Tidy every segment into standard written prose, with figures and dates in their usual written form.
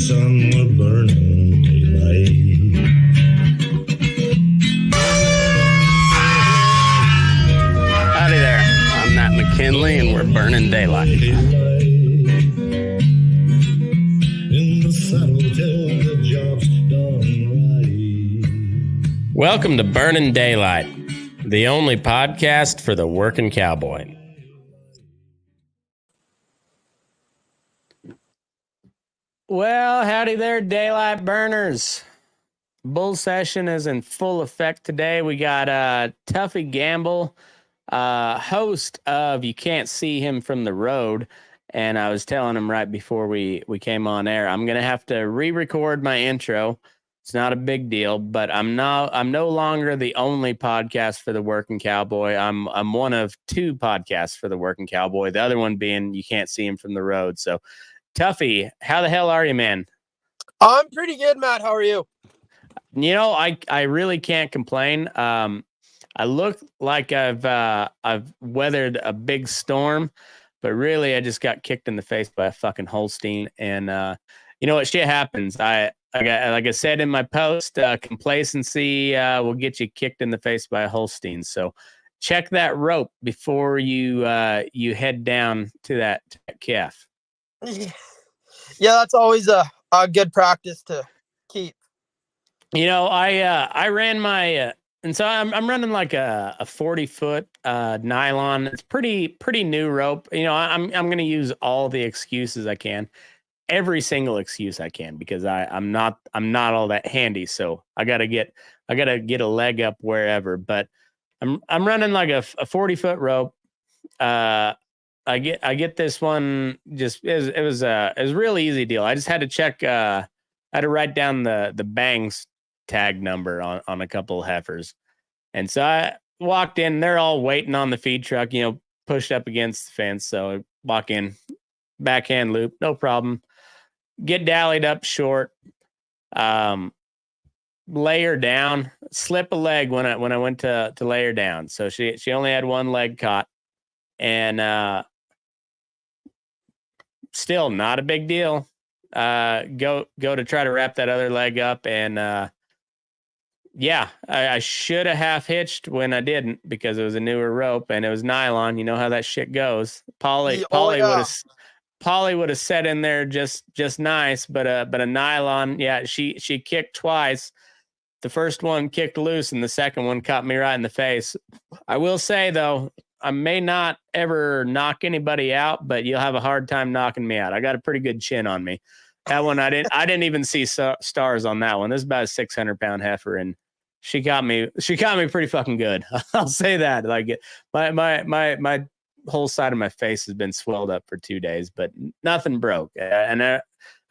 sun were burning daylight. Howdy there. I'm Matt McKinley, and we're burning daylight. In the saddle till the job's done right. Welcome to Burning Daylight, the only podcast for the working cowboy. Well, howdy there, daylight burners. Bull session is in full effect today. We got Tuffy Gam, host of You Can't See Him from the Road. And I was telling him right before we came on air, I'm going to have to re-record my intro. It's not a big deal, but I'm no longer the only podcast for the working cowboy. I'm one of two podcasts for the working cowboy. The other one being You Can't See Him from the Road. So Tuffy, how the hell are you, man? I'm pretty good, Matt. How are you? You know, I really can't complain. I look like I've weathered a big storm, but really I just got kicked in the face by a fucking Holstein. And you know what? Shit happens. I like I said in my post, complacency will get you kicked in the face by a Holstein. So check that rope before you head down to that calf. Yeah, that's always a good practice to keep. You know, I ran my and so I'm running like a 40-foot nylon. It's pretty new rope. You know, I'm going to use all the excuses I can, every single excuse I can, because I'm not all that handy. So I gotta get a leg up wherever. But I'm running like a 40-foot rope. I get this one. Just it was a real easy deal. I just had to check. I had to write down the bangs tag number on a couple of heifers, and so I walked in. They're all waiting on the feed truck, you know, pushed up against the fence. So I walk in, backhand loop, no problem. Get dallied up short, lay her down, slip a leg when I went to lay her down. So she only had one leg caught, and still not a big deal. Go to try to wrap that other leg up, and yeah, I should have half hitched when I didn't, because it was a newer rope and it was nylon. You know how that shit goes. Polly would have set in there just nice, but a nylon, yeah, she kicked twice. The first one kicked loose and the second one caught me right in the face. I will say though, I may not ever knock anybody out, but you'll have a hard time knocking me out. I got a pretty good chin on me. That one I didn't even see stars on that one. This is about a 600-pound heifer, and she got me pretty fucking good. I'll say that. Like my whole side of my face has been swelled up for 2 days, but nothing broke, and I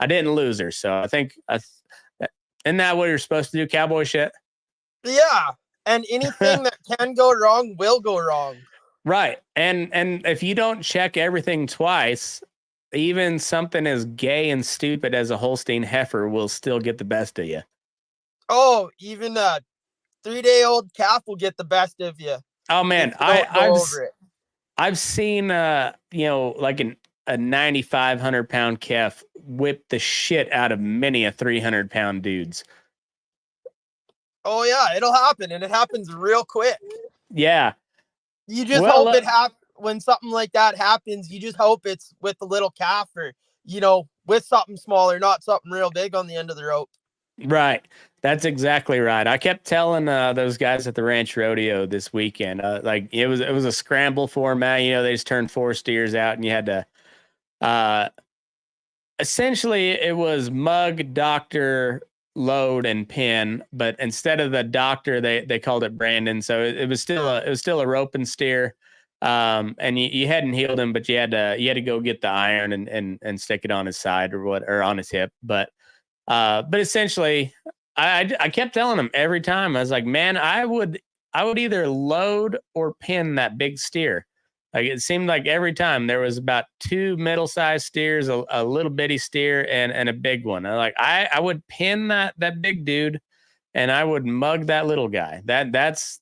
didn't lose her. So I think isn't that what you're supposed to do, cowboy shit? Yeah, and anything that can go wrong will go wrong. Right, and if you don't check everything twice, even something as gay and stupid as a Holstein heifer will still get the best of you. Oh, even a 3-day-old calf will get the best of you. Oh man, I've seen you know, like a 9,500-pound calf whip the shit out of many a 300-pound dudes. Oh yeah, it'll happen, and it happens real quick. Yeah. You just hope it happens when something like that happens. You just hope it's with the little calf, or, you know, with something smaller, not something real big on the end of the rope. Right. That's exactly right. I kept telling those guys at the ranch rodeo this weekend, like it was a scramble format. You know, they just turned 4 steers out, and you had to, essentially it was mug, doctor, load, and pin, but instead of the doctor, they called it Brandon. So it was still a rope and steer. And you hadn't healed him, but you had to go get the iron and stick it on his side or on his hip. But essentially I kept telling him every time, I was like, man, I would either load or pin that big steer. Like, it seemed like every time there was about 2 middle-sized steers, a little bitty steer, and a big one. I would pin that big dude, and I would mug that little guy. That's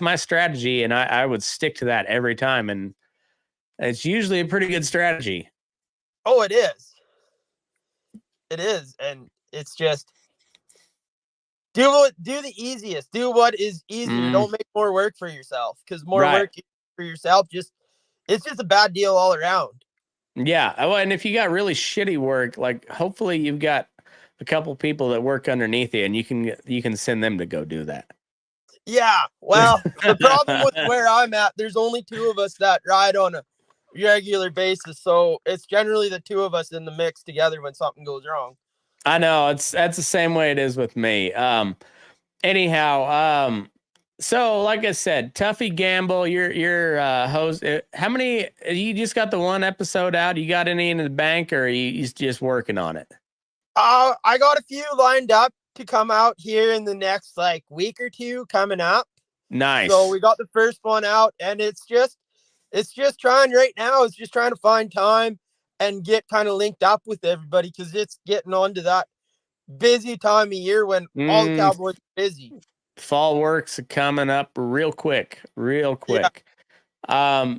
my strategy, and I would stick to that every time. And it's usually a pretty good strategy. Oh, it is. It is, and it's just do the easiest. Do what is easier. Don't make more work for yourself, because more work for yourself it's just a bad deal all around. Yeah. Well, and if you got really shitty work, like hopefully you've got a couple people that work underneath you, and you can send them to go do that. Yeah. Well, the problem with where I'm at, there's only 2 of us that ride on a regular basis, so it's generally the 2 of us in the mix together when something goes wrong. I know that's the same way it is with me. Anyhow, so like I said, Tuffy Gamble, your host. How many? You just got the 1 episode out. You got any in the bank, or you just working on it? I got a few lined up to come out here in the next like week or 2 coming up. Nice. So we got the first one out, and it's just trying right now. It's just trying to find time and get kind of linked up with everybody, because it's getting on to that busy time of year when all the cowboys are busy. Fall work's coming up real quick. Yeah.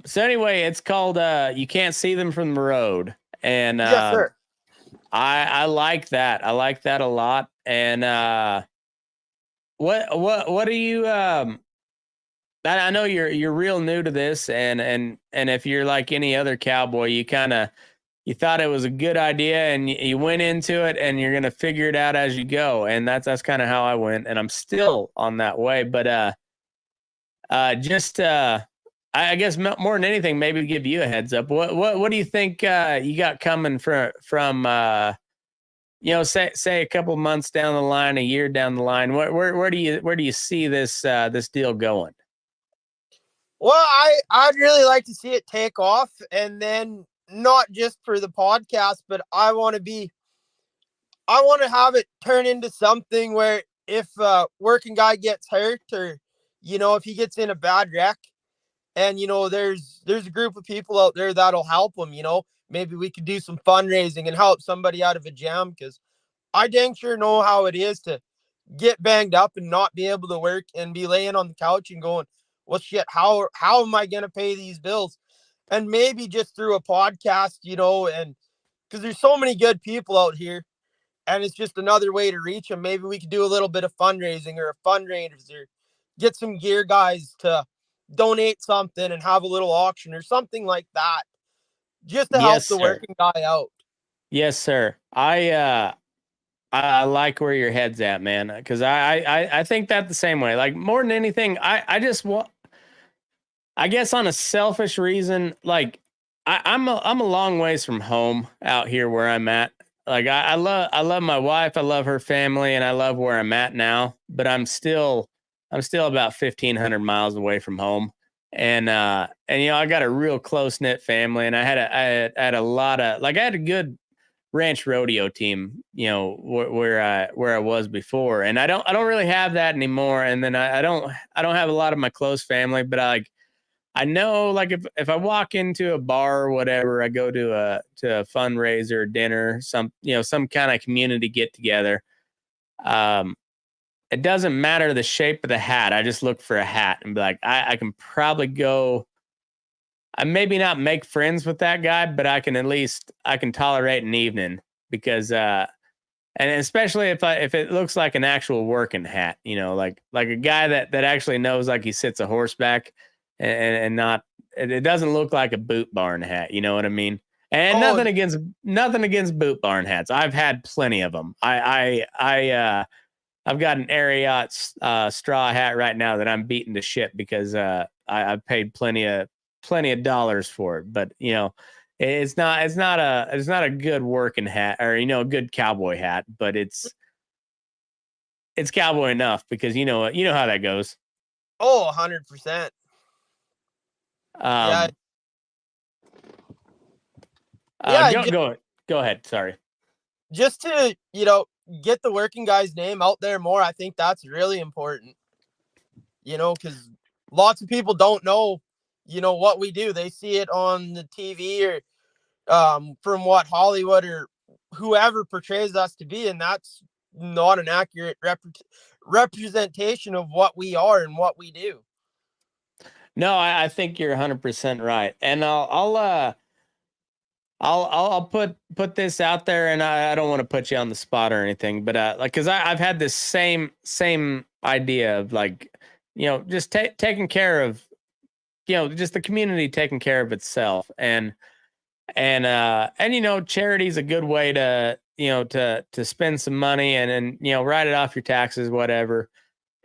So anyway, it's called You Can't See Them from the Road. And yes, sir. I like that. I like that a lot. And what do you I know you're real new to this, and if you're like any other cowboy, you thought it was a good idea, and you went into it, and you're gonna figure it out as you go, and that's kind of how I went, and I'm still on that way. But I guess more than anything, maybe give you a heads up. What do you think you got coming from say a couple months down the line, a year down the line? Where do you see this deal going? Well, I'd really like to see it take off, and then not just for the podcast, but I want to have it turn into something where if a working guy gets hurt, or if he gets in a bad wreck, and there's a group of people out there that'll help him, maybe we could do some fundraising and help somebody out of a jam, because I dang sure know how it is to get banged up and not be able to work and be laying on the couch and going, well, shit, how am I going to pay these bills? And maybe just through a podcast, and because there's so many good people out here, and it's just another way to reach them. Maybe we could do a little bit of fundraising or a fundraiser, get some gear guys to donate something and have a little auction or something like that, just to help the working guy out. Yes, sir. I like where your head's at, man, because I think that the same way. Like more than anything, I just want. I guess on a selfish reason, like I'm a long ways from home out here where I'm at. Like I love my wife, I love her family, and I love where I'm at now. But I'm still about 1,500 miles away from home, and I got a real close knit family, and I had a lot of I had a good ranch rodeo team, where I was before, and I don't really have that anymore. And then I don't have a lot of my close family, but I know, like if I walk into a bar or whatever, I go to a fundraiser, dinner, some kind of community get together. It doesn't matter the shape of the hat. I just look for a hat and be like, I can probably go. I maybe not make friends with that guy, but I can tolerate an evening, because and especially if it looks like an actual working hat, like a guy that actually knows, like he sits a horseback. And not, it doesn't look like a boot barn hat. You know what I mean? And nothing against boot barn hats. I've had plenty of them. I've got an Ariat straw hat right now that I'm beating to shit because I've paid plenty of dollars for it. But it's not a good working hat, or a good cowboy hat. But it's cowboy enough, because you know how that goes. Oh, 100%. Yeah. Go ahead. Sorry. Just to, get the working guy's name out there more. I think that's really important, because lots of people don't know, what we do. They see it on the TV or from what Hollywood or whoever portrays us to be. And that's not an accurate representation of what we are and what we do. No, I think you're 100% right. And I'll put this out there, and I don't want to put you on the spot or anything, but like, cause I've had this same idea of like, just taking care of, just the community taking care of itself, and charity is a good way to, to spend some money and write it off your taxes, whatever.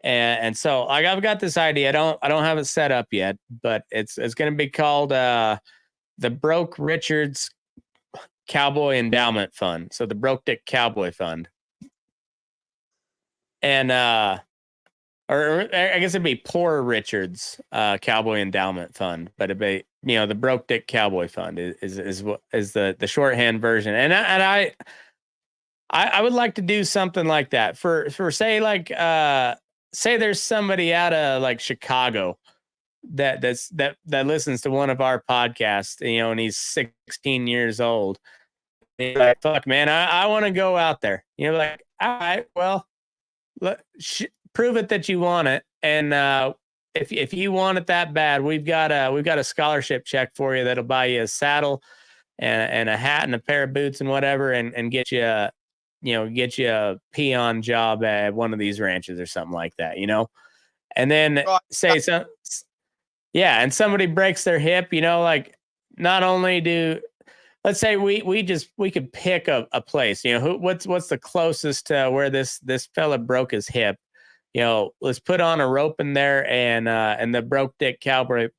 And so like I've got this idea. I don't have it set up yet, but it's going to be called the Broke Richards Cowboy Endowment Fund. So the Broke Dick Cowboy Fund. And or I guess it'd be Poor Richards Cowboy Endowment Fund, but it'd be, the Broke Dick Cowboy Fund is the shorthand version. And I would like to do something like that for say like say there's somebody out of like Chicago that listens to one of our podcasts, and he's 16 years old. He's like, fuck, man, I want to go out there. Like, all right, well, prove it that you want it, and if you want it that bad, we've got a scholarship check for you that'll buy you a saddle and a hat and a pair of boots and whatever, and get you a peon job at one of these ranches or something like that, and then say some. Yeah, and somebody breaks their hip, like not only let's say we could pick a place, what's the closest to where this fella broke his hip, let's put on a rope in there, and the Broke Dick Cowboy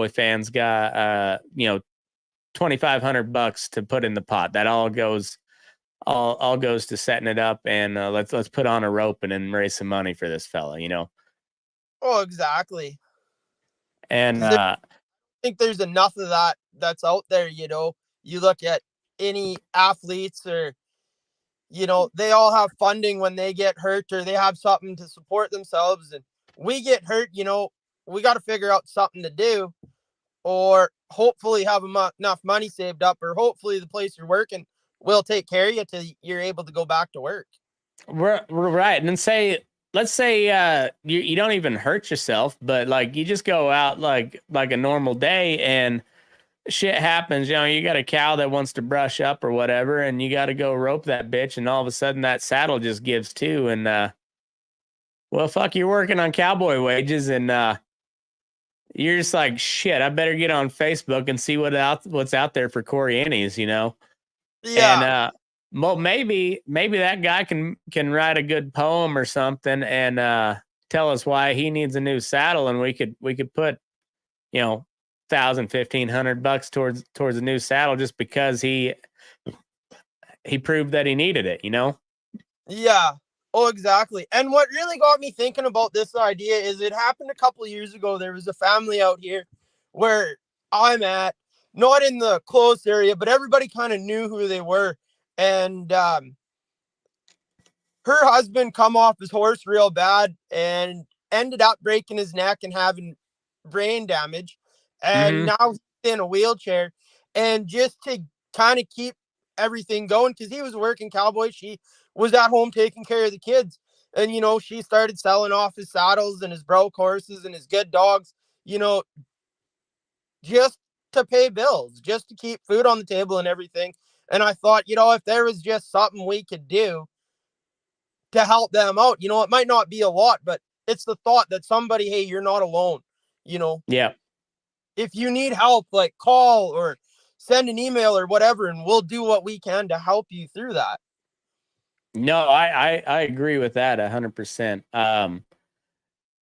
fans got $2,500 to put in the pot. That all goes to setting it up, and let's put on a rope and then raise some money for this fella, Oh, exactly. And I think there's enough of that's out there. You look at any athletes, or they all have funding when they get hurt, or they have something to support themselves, and we get hurt. We got to figure out something to do, or hopefully have enough money saved up, or hopefully the place you're working will take care of you till you're able to go back to work. We're right. And then let's say you don't even hurt yourself, but like you just go out like a normal day and shit happens. You got a cow that wants to brush up or whatever, and you got to go rope that bitch, and all of a sudden that saddle just gives too. And well, fuck, you're working on cowboy wages, and you're just like, shit, I better get on Facebook and see what's out there for Corey Innies, Yeah. And well, maybe that guy can write a good poem or something, and tell us why he needs a new saddle, and we could put, $1,000-$1,500 towards a new saddle just because he proved that he needed it, Yeah. Oh, exactly. And what really got me thinking about this idea is it happened a couple of years ago. There was a family out here where I'm at, not in the close area, but everybody kind of knew who they were. And her husband come off his horse real bad and ended up breaking his neck and having brain damage. And now he's in a wheelchair. And just to kind of keep everything going, because he was working cowboy, she was at home taking care of the kids. And, she started selling off his saddles and his broke horses and his good dogs, just to pay bills, just to keep food on the table and everything. And I thought, if there was just something we could do to help them out, it might not be a lot, but it's the thought that somebody, hey, you're not alone, Yeah. If you need help, like call or send an email or whatever, and we'll do what we can to help you through that. No, I agree with that 100%.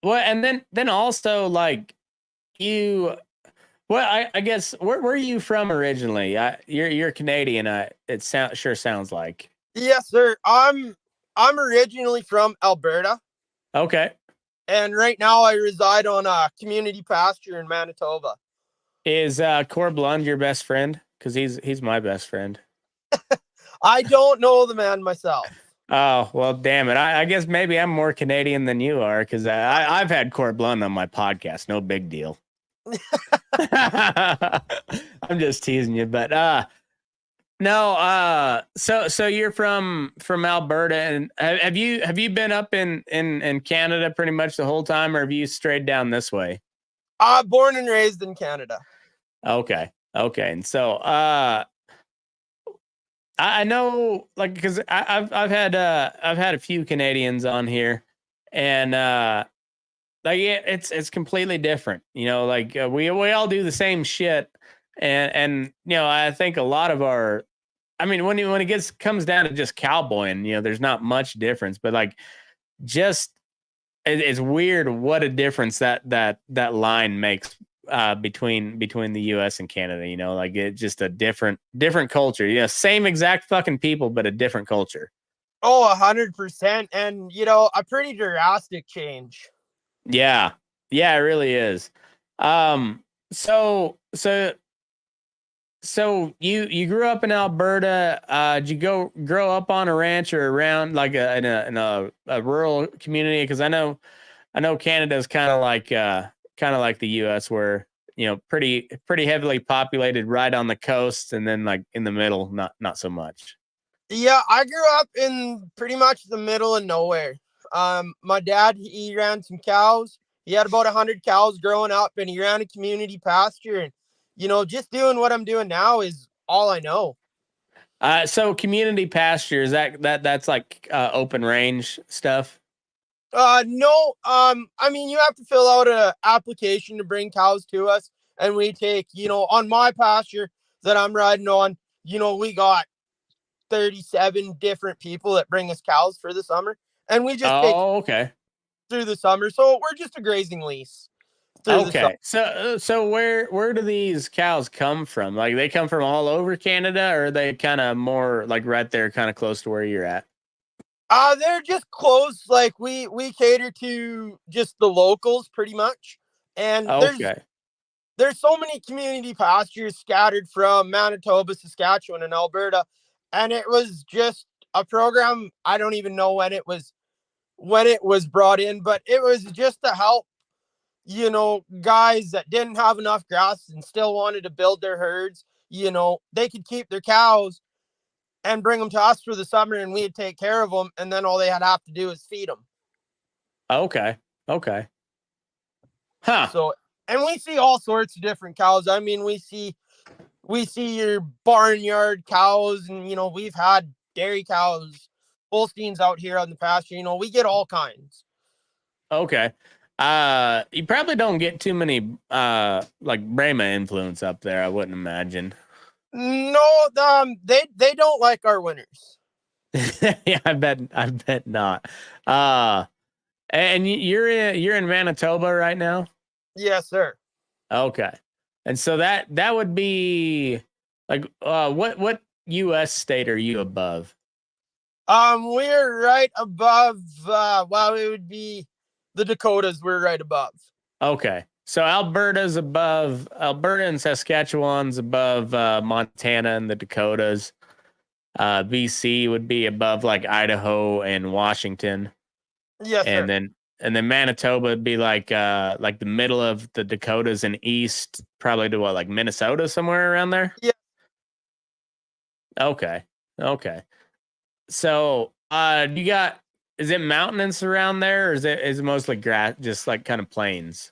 Well, and then also like you, well, I guess where are you from originally? You're Canadian. It sure sounds like. Yes, sir. I'm originally from Alberta. Okay. And right now I reside on a community pasture in Manitoba. Is Corb Lund your best friend? Because he's my best friend. I don't know the man myself. Oh, well, damn it. I guess maybe I'm more Canadian than you are, because I've had Corb Lund on my podcast. No big deal. I'm just teasing you, but no, so you're from Alberta, and have you been up in Canada pretty much the whole time, or have you strayed down this way? Born and raised in Canada. Okay. And so I know, like, because I've had a few Canadians on here, and like it's completely different. You know, like we all do the same shit, and you know, I think a lot of our, I mean, when it gets comes down to just cowboying, you know, there's not much difference, but like just it's weird what a difference that line makes between the US and Canada, you know, like it's just a different culture. You know, same exact fucking people, but a different culture. Oh, 100%. And, you know, a pretty drastic change. Yeah. Yeah, it really is. Um so so so you grew up in Alberta. Did you go grow up on a ranch or around like a rural community? Because I know Canada's kind of like the US where, you know, pretty heavily populated right on the coast and then like in the middle, not so much. Yeah, I grew up in pretty much the middle of nowhere. My dad, he ran some cows. He had about 100 cows growing up, and he ran a community pasture. And, you know, just doing what I'm doing now is all I know. So community pasture is that's like open range stuff. No, I mean, you have to fill out a application to bring cows to us, and we take, you know, on my pasture that I'm riding on, you know, we got 37 different people that bring us cows for the summer, and we just take Oh, okay. through the summer. So we're just a grazing lease through the summer. Okay. So where do these cows come from? Like they come from all over Canada, or are they kind of more like right there, kind of close to where you're at? They're just close. Like we cater to just the locals pretty much. And Okay. there's so many community pastures scattered from Manitoba, Saskatchewan, and Alberta. And it was just a program. I don't even know when it was brought in, but it was just to help, you know, guys that didn't have enough grass and still wanted to build their herds. You know, they could keep their cows and bring them to us for the summer, and we'd take care of them, and then all they had to have to do is feed them. Okay. Okay. Huh. So, and we see all sorts of different cows. I mean, we see your barnyard cows, and you know, we've had dairy cows, Holsteins out here on the pasture. You know, we get all kinds. Okay. You probably don't get too many like Brahma influence up there, I wouldn't imagine. No, they don't like our winters. Yeah, I bet not. And you're in Manitoba right now? Yes, sir. Okay. And so that would be like what US state are you above? We're right above. Well, it would be the Dakotas. We're right above. Okay. So Alberta and Saskatchewan's above Montana and the Dakotas. BC would be above like Idaho and Washington. Yes, And sir. then Manitoba would be like the middle of the Dakotas and east, probably to what, like Minnesota, somewhere around there. Yeah. Okay. Okay. So you got, is it mountainous around there, or is it mostly grass, just like kind of plains?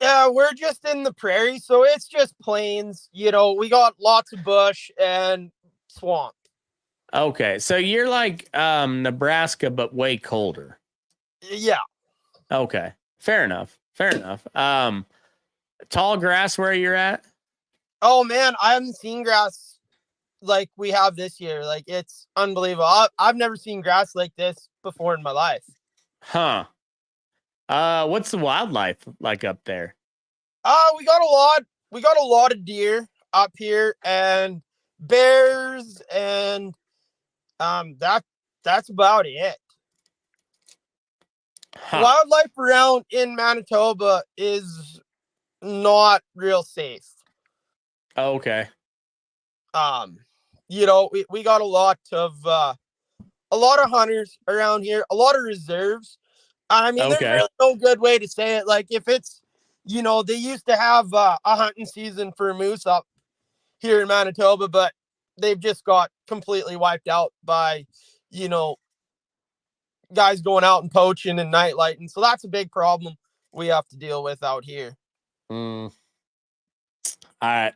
Yeah, we're just in the prairie, so it's just plains. You know, we got lots of bush and swamp. Okay. So you're like Nebraska, but way colder. Yeah. Okay. Fair enough. Fair enough. Tall grass where you're at? Oh man, I haven't seen grass like we have this year. Like it's unbelievable. I've never seen grass like this before in my life. Huh. What's the wildlife like up there? We got a lot. We got a lot of deer up here and bears and that that's about it. Huh. Wildlife around in Manitoba is not real safe. Okay. Um, you know, we got a lot of hunters around here, a lot of reserves. I mean, there's Okay. really no good way to say it. Like if it's, you know, they used to have a hunting season for moose up here in Manitoba, but they've just got completely wiped out by, you know, guys going out and poaching and night lighting. So that's a big problem we have to deal with out here. Mm, all right.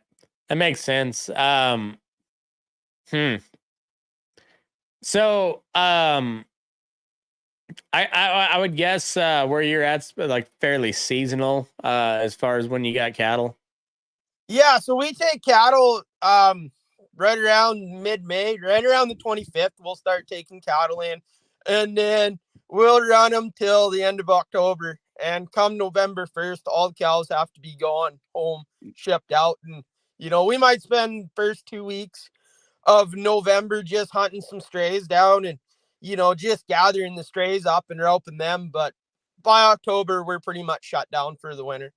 That makes sense. Hmm. So, I would guess where you're at's like fairly seasonal as far as when you got cattle. Yeah, so we take cattle right around mid-May, right around the 25th. We'll start taking cattle in, and then we'll run them till the end of October. And come November 1st, all the cows have to be gone home, shipped out, and we might spend first 2 weeks of November just hunting some strays down and just gathering the strays up and roping them. But by October, we're pretty much shut down for the winter.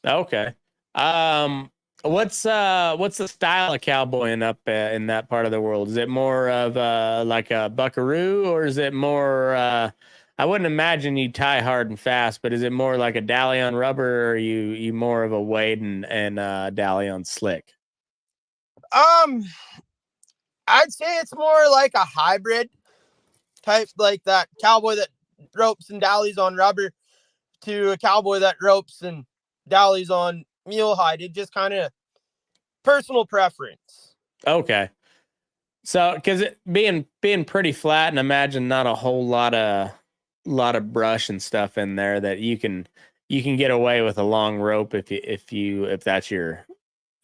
Okay. Um, what's the style of cowboying up in that part of the world? Is it more of like a buckaroo, or is it more? I wouldn't imagine you tie hard and fast, but is it more like a dally on rubber, or are you more of a wade and dally on slick? Um, I'd say it's more like a hybrid type, like that cowboy that ropes and dallies on rubber to a cowboy that ropes and dallies on mule hide. It just kind of personal preference. Okay. So, because it being pretty flat, and imagine not a whole lot of brush and stuff in there, that you can get away with a long rope if that's your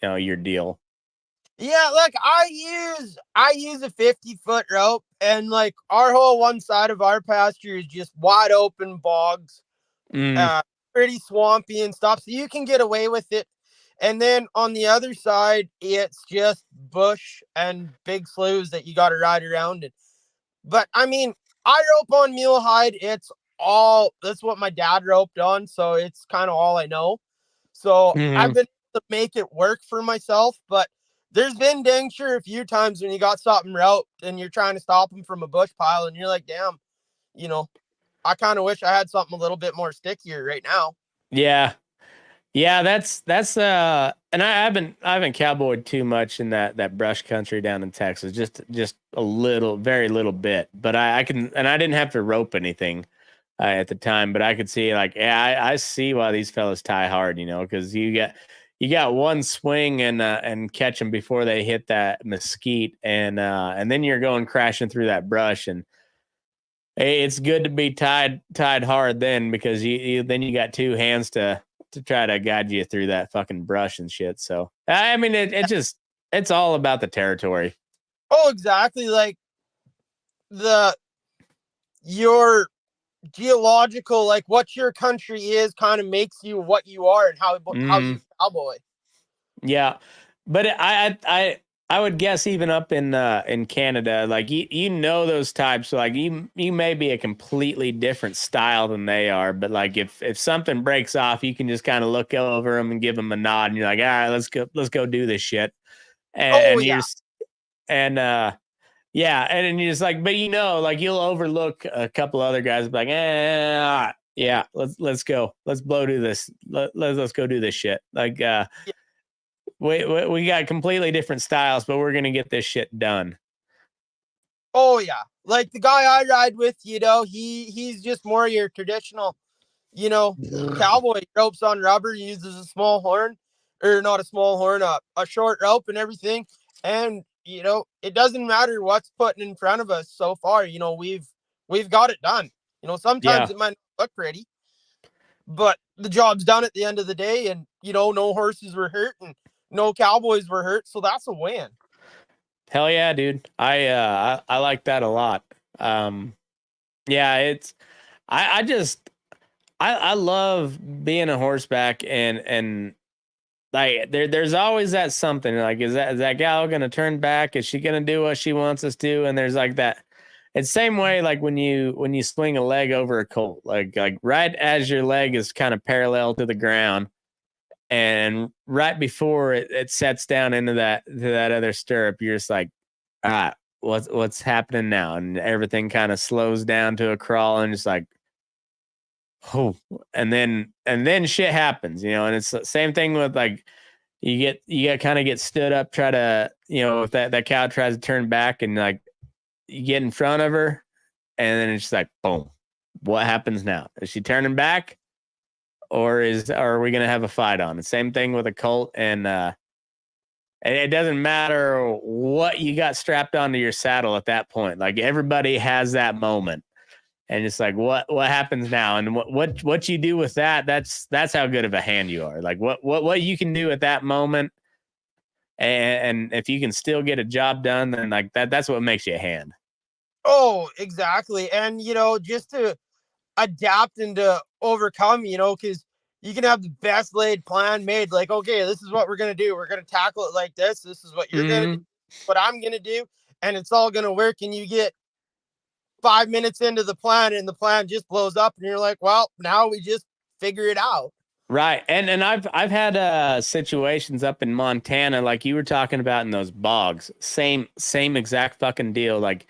your deal. Yeah, like I use a 50-foot rope, and like our whole one side of our pasture is just wide open bogs, Mm, uh, pretty swampy and stuff, so you can get away with it. And then on the other side, it's just bush and big sloughs that you got to ride around in. But I mean, I rope on mule hide. That's what my dad roped on, so it's kind of all I know. So I've mhm. been able to make it work for myself, but there's been dang sure a few times when you got something roped and you're trying to stop them from a bush pile, and you're like, damn, you know, I kind of wish I had something a little bit more stickier right now. Yeah, yeah. That's and I haven't cowboyed too much in that brush country down in Texas. Just a little, very little bit. But I can, and I didn't have to rope anything at the time, but I could see, like, yeah, I see why these fellas tie hard, because you got one swing and catch them before they hit that mesquite, and then you're going crashing through that brush, and hey, it's good to be tied hard then, because then you got two hands to try to guide you through that fucking brush and shit. So I mean, it's all about the territory. Oh, exactly. Like the your geological, like what your country is, kind of makes you what you are and how you Mm, cowboy. yeah, but I would guess even up in Canada, like those types, so like you may be a completely different style than they are, but like if something breaks off, you can just kind of look over them and give them a nod, and you're like, all right, let's go do this shit, Oh and yeah, you're just and yeah, and then you're just like, but like you'll overlook a couple other guys, be like, yeah, let's go, let's blow do this, let's go do this shit, like yeah. we got completely different styles, but we're gonna get this shit done. Oh yeah. Like the guy I ride with, he's just more your traditional, cowboy. Ropes on rubber, uses a small horn, or not a small horn, a short rope and everything. And it doesn't matter what's putting in front of us so far. We've got it done. Sometimes Yeah, it might not look pretty, but the job's done at the end of the day. And no horses were hurt and no cowboys were hurt, so that's a win. hell yeah, dude. I like that a lot. Yeah, it's I just I love being a horseback, and like there's always that something, like, is that gal gonna turn back? Is she gonna do what she wants us to? And there's like that. It's same way, like when you swing a leg over a colt, like right as your leg is kind of parallel to the ground, and right before it sets down into that other stirrup, you're just like, all right, what's happening now? And everything kind of slows down to a crawl, and just like, oh, and then shit happens, and it's the same thing with, like, you get kind of get stood up, try to, if that cow tries to turn back, and like you get in front of her, and then it's just like, boom, what happens now? Is she turning back, or are we gonna have a fight on? The same thing with a colt And it doesn't matter what you got strapped onto your saddle at that point. Like everybody has that moment. And it's like, what happens now? And what you do with that, that's how good of a hand you are. Like what you can do at that moment. And if you can still get a job done, then like that's what makes you a hand. Oh, exactly. And, just to adapt and to overcome, because you can have the best laid plan made. Like, okay, this is what we're going to do. We're going to tackle it like this. This is what you're going to do, what I'm going to do. And it's all going to work. And you get 5 minutes into the plan and the plan just blows up. And you're like, well, now we just figure it out. Right. And I've had situations up in Montana, like you were talking about in those bogs. Same exact fucking deal. Like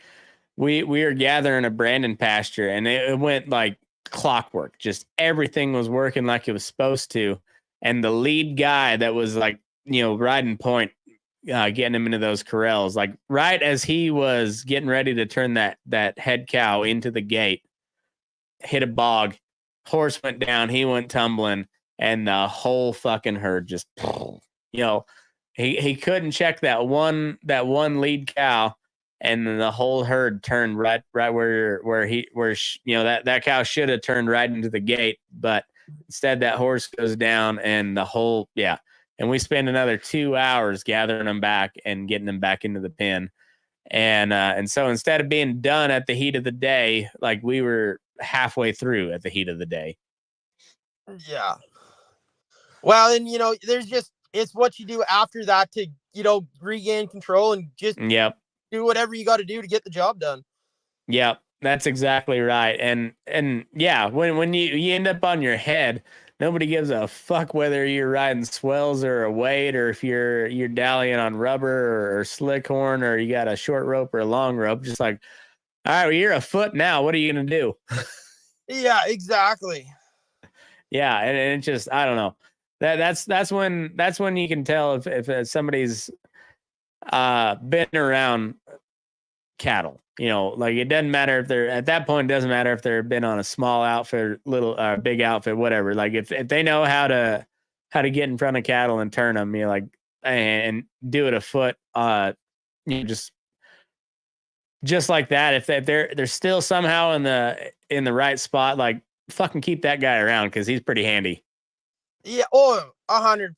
we were gathering a Brandon pasture and it went like clockwork. Just everything was working like it was supposed to. And the lead guy that was like, riding point, getting him into those corrals, like right as he was getting ready to turn that head cow into the gate, hit a bog, horse went down, he went tumbling, and the whole fucking herd just, he couldn't check that one lead cow, and then the whole herd turned right where that cow should have turned right into the gate, but instead that horse goes down, and the whole and we spend another 2 hours gathering them back and getting them back into the pen, and so instead of being done at the heat of the day, like we were halfway through at the heat of the day. Yeah. Well, and there's just, it's what you do after that to, regain control and just do whatever you got to do to get the job done. Yep. That's exactly right. And yeah, when you end up on your head, nobody gives a fuck whether you're riding swells or a weight, or if you're dallying on rubber or slick horn, or you got a short rope or a long rope. Just like, all right, well, you're afoot now. What are you going to do? Yeah, exactly. Yeah. And it's just, I don't know. That's when you can tell if somebody's been around cattle. Like it doesn't matter if they're at that point. It doesn't matter if they've been on a small outfit, little big outfit, whatever. Like if they know how to get in front of cattle and turn them, and do it afoot, just like that. If they're still somehow in the right spot, like fucking keep that guy around because he's pretty handy. Yeah. Oh, 100%,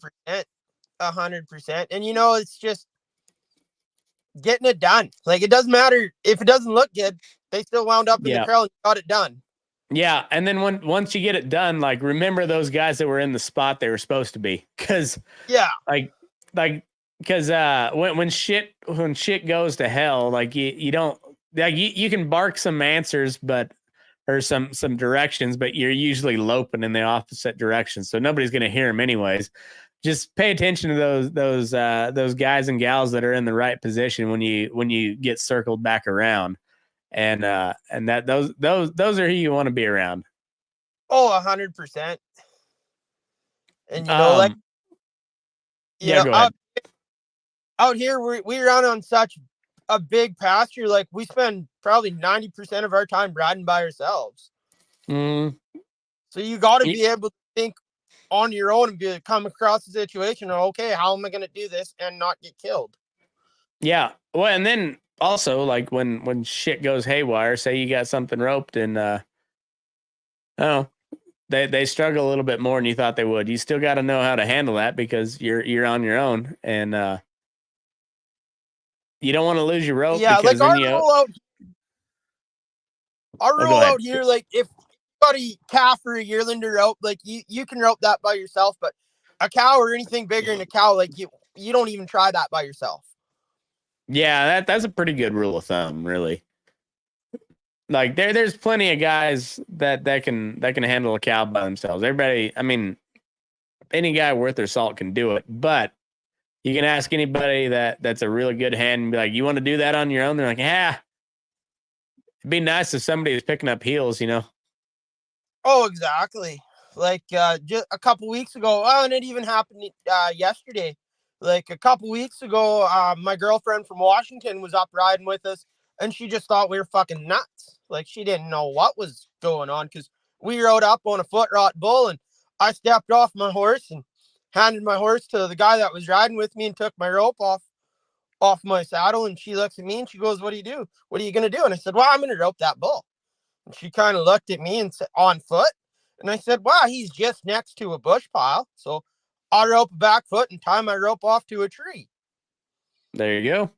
100%. And it's just getting it done. Like it doesn't matter if it doesn't look good. They still wound up in the trail and got it done. Yeah, and then once you get it done, like remember those guys that were in the spot they were supposed to be, because when shit goes to hell, like you don't, like you can bark some answers, or some directions, but you're usually loping in the opposite direction, so nobody's gonna hear them anyways. Just pay attention to those guys and gals that are in the right position when you get circled back around, and that those are who you want to be around. Oh, 100%. And go ahead. Out here we run on such a big pasture. Like we spend probably 90% of our time riding by ourselves. So you got to be able to think on your own and come across the situation. Okay, how am I going to do this and not get killed? Yeah. Well, and then also like when shit goes haywire, say you got something roped and they struggle a little bit more than you thought they would. You still got to know how to handle that because you're on your own, and you don't want to lose your rope. Yeah, like our rule out here, like if you got a calf or a yearling to rope, like you can rope that by yourself, but a cow or anything bigger than a cow, like you don't even try that by yourself. Yeah, that's a pretty good rule of thumb, really. Like there's plenty of guys that can handle a cow by themselves. Everybody, I mean, any guy worth their salt can do it, but you can ask anybody that's a really good hand and be like, you want to do that on your own? They're like, yeah. It'd be nice if somebody was picking up heels, Oh, exactly. Like just a couple weeks ago, and it even happened yesterday. Like a couple weeks ago, my girlfriend from Washington was up riding with us, and she just thought we were fucking nuts. Like she didn't know what was going on because we rode up on a foot rot bull, and I stepped off my horse and handed my horse to the guy that was riding with me and took my rope off my saddle. And she looks at me and she goes, "What do you do? What are you going to do?" And I said, "Well, I'm going to rope that bull." And she kind of looked at me and said, "On foot?" And I said, "Wow, he's just next to a bush pile. So I'll rope a back foot and tie my rope off to a tree." There you go.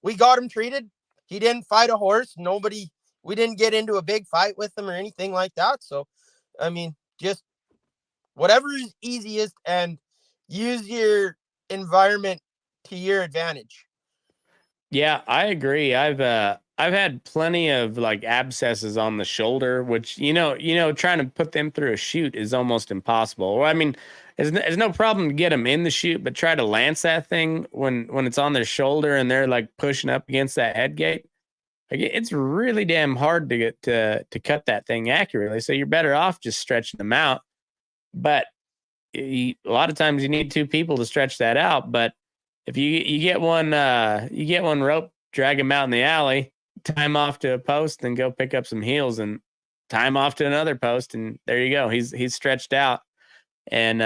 We got him treated. He didn't fight a horse. We didn't get into a big fight with him or anything like that. So, I mean, just whatever is easiest and use your environment to your advantage. Yeah, I agree. I've had plenty of like abscesses on the shoulder, which trying to put them through a chute is almost impossible. Well, I mean, there's no problem to get them in the chute, but try to lance that thing when it's on their shoulder and they're like pushing up against that head gate. Like it's really damn hard to get to cut that thing accurately. So you're better off just stretching them out. But a lot of times you need two people to stretch that out. But if you get one rope, drag him out in the alley, tie him off to a post, and go pick up some heels and tie him off to another post, and there you go. He's stretched out, and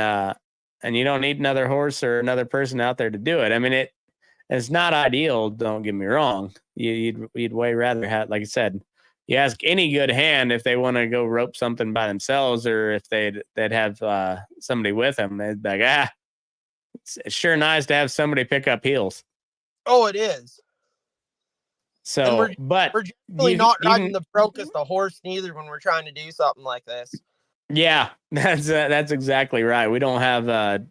you don't need another horse or another person out there to do it. I mean, it's not ideal. Don't get me wrong. You'd way rather have, like I said, you ask any good hand if they want to go rope something by themselves or if they'd have somebody with them. They'd be like, it's sure nice to have somebody pick up heels. Oh, it is. So, we're generally not riding the broke as the horse neither when we're trying to do something like this. Yeah, that's exactly right. We don't have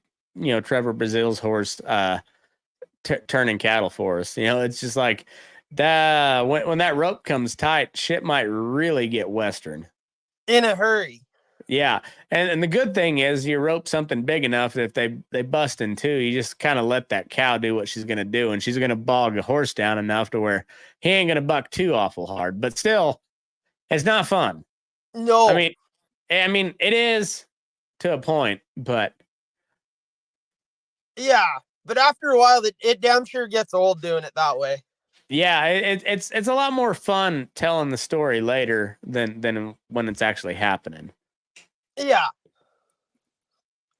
Trevor Brazil's horse turning cattle for us. It's just like that when that rope comes tight, shit might really get western in a hurry. Yeah, and the good thing is you rope something big enough that if they bust in two, you just kind of let that cow do what she's gonna do, and she's gonna bog a horse down enough to where he ain't gonna buck too awful hard. But still, it's not fun. No, I mean it is to a point, but yeah, but after a while, it damn sure gets old doing it that way. Yeah, it's a lot more fun telling the story later than when it's actually happening. Yeah.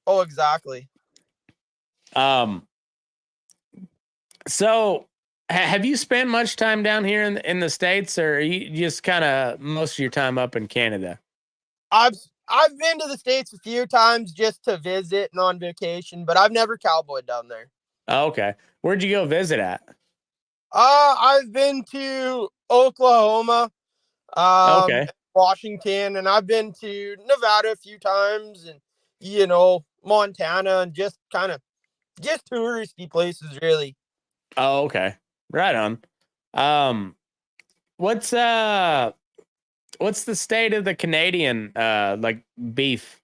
Oh, exactly. So have you spent much time down here in the States, or are you just kind of most of your time up in Canada? I've been to the States a few times just to visit and on vacation, but I've never cowboyed down there. Oh, okay. Where'd you go visit at? I've been to Oklahoma, Okay. Washington, and I've been to Nevada a few times, and Montana, and just kind of just touristy places, really. Oh, okay. Right on. What's the state of the Canadian like beef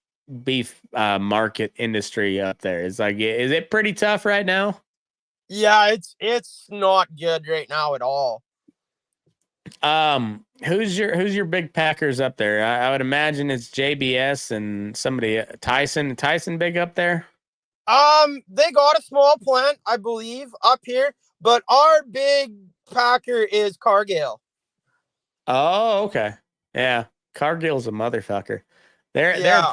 market industry up there? Is it pretty tough right now? Yeah, it's not good right now at all. Who's your big packers up there? I would imagine it's JBS and somebody Tyson big up there. They got a small plant, I believe, up here, but our big packer is Cargill. Oh, okay. Yeah, Cargill's a motherfucker. They're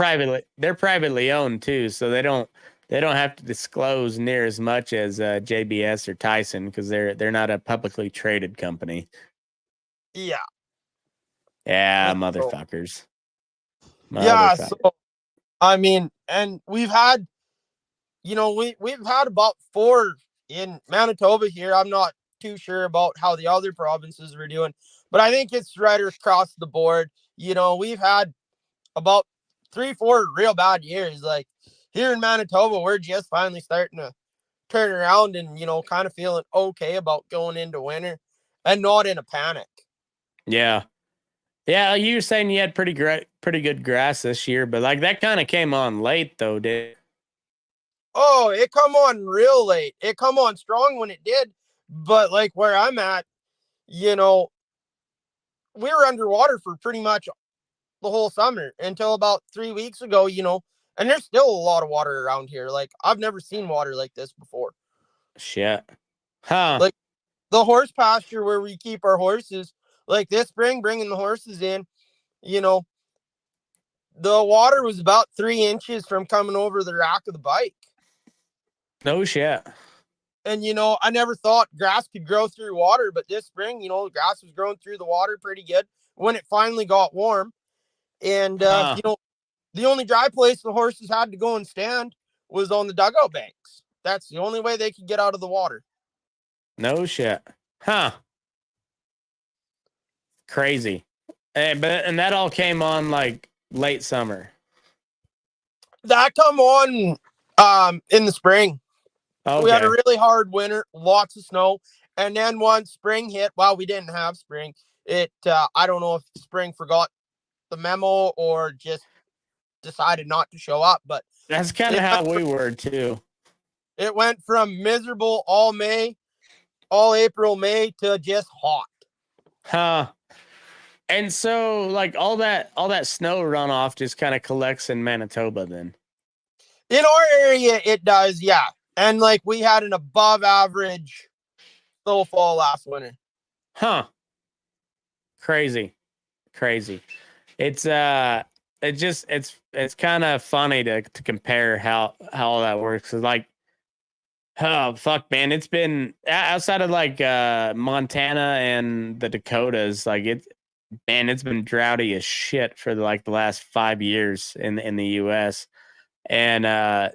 privately owned too, so they don't have to disclose near as much as JBS or Tyson because they're not a publicly traded company. Yeah. Yeah, motherfuckers. Yeah, so I mean, and we've had we've had about 4 in Manitoba here. I'm not too sure about how the other provinces were doing, but I think it's right across the board. We've had about 3-4 real bad years. Like here in Manitoba, we're just finally starting to turn around and, kind of feeling okay about going into winter and not in a panic. Yeah. Yeah, you were saying you had pretty good grass this year, but like that kind of came on late though, did it? Oh, it come on real late. It come on strong when it did, but like where I'm at, we were underwater for pretty much the whole summer until about 3 weeks ago, and there's still a lot of water around here. Like I've never seen water like this before. Shit. Huh. Like the horse pasture where we keep our horses, like this spring, bringing the horses in, the water was about 3 inches from coming over the rack of the bike. No shit. And, I never thought grass could grow through water, but this spring, the grass was growing through the water pretty good when it finally got warm. And, the only dry place the horses had to go and stand was on the dugout banks. That's the only way they could get out of the water. No shit. Huh. Crazy. And that all came on like late summer. That come on in the spring. Okay. We had a really hard winter, lots of snow. And then once spring hit, we didn't have spring. I don't know if spring forgot the memo or just decided not to show up, but that's kind of how we were too. It went from miserable all April, May to just hot. Huh. And so like all that snow runoff just kind of collects in Manitoba then. In our area it does, yeah. And like we had an above average snowfall last winter. Huh. Crazy. It's it's kind of funny to compare how all that works. It's like, oh fuck, man, it's been outside of like Montana and the Dakotas, like it's been droughty as shit for the last 5 years in the US. And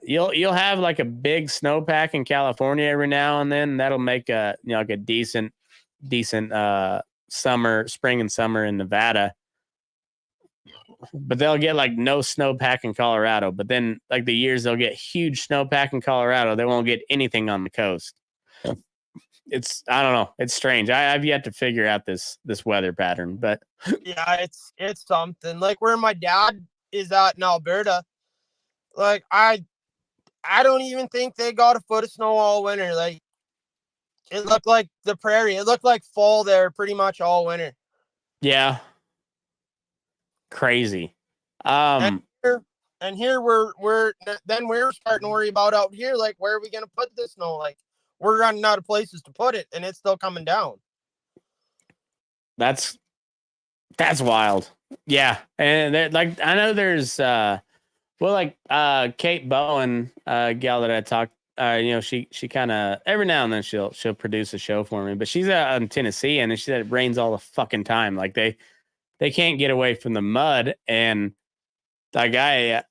you'll have like a big snowpack in California every now and then. That'll make a like a decent spring and summer in Nevada. But they'll get like no snowpack in Colorado. But then like the years they'll get huge snowpack in Colorado, they won't get anything on the coast. It's, I don't know. It's strange. I've yet to figure out this weather pattern, but yeah, it's something. Like where my dad is at in Alberta, like I don't even think they got a foot of snow all winter. Like it looked like the prairie. It looked like fall there pretty much all winter. Yeah. Crazy. And here we're starting to worry about out here, like where are we gonna put the snow? Like we're running out of places to put it, and it's still coming down. That's wild. Yeah. And like I know there's Kate Bowen, gal that I talked, she kind of every now and then she'll produce a show for me, but she's out in Tennessee and she said it rains all the fucking time. Like they can't get away from the mud. And like I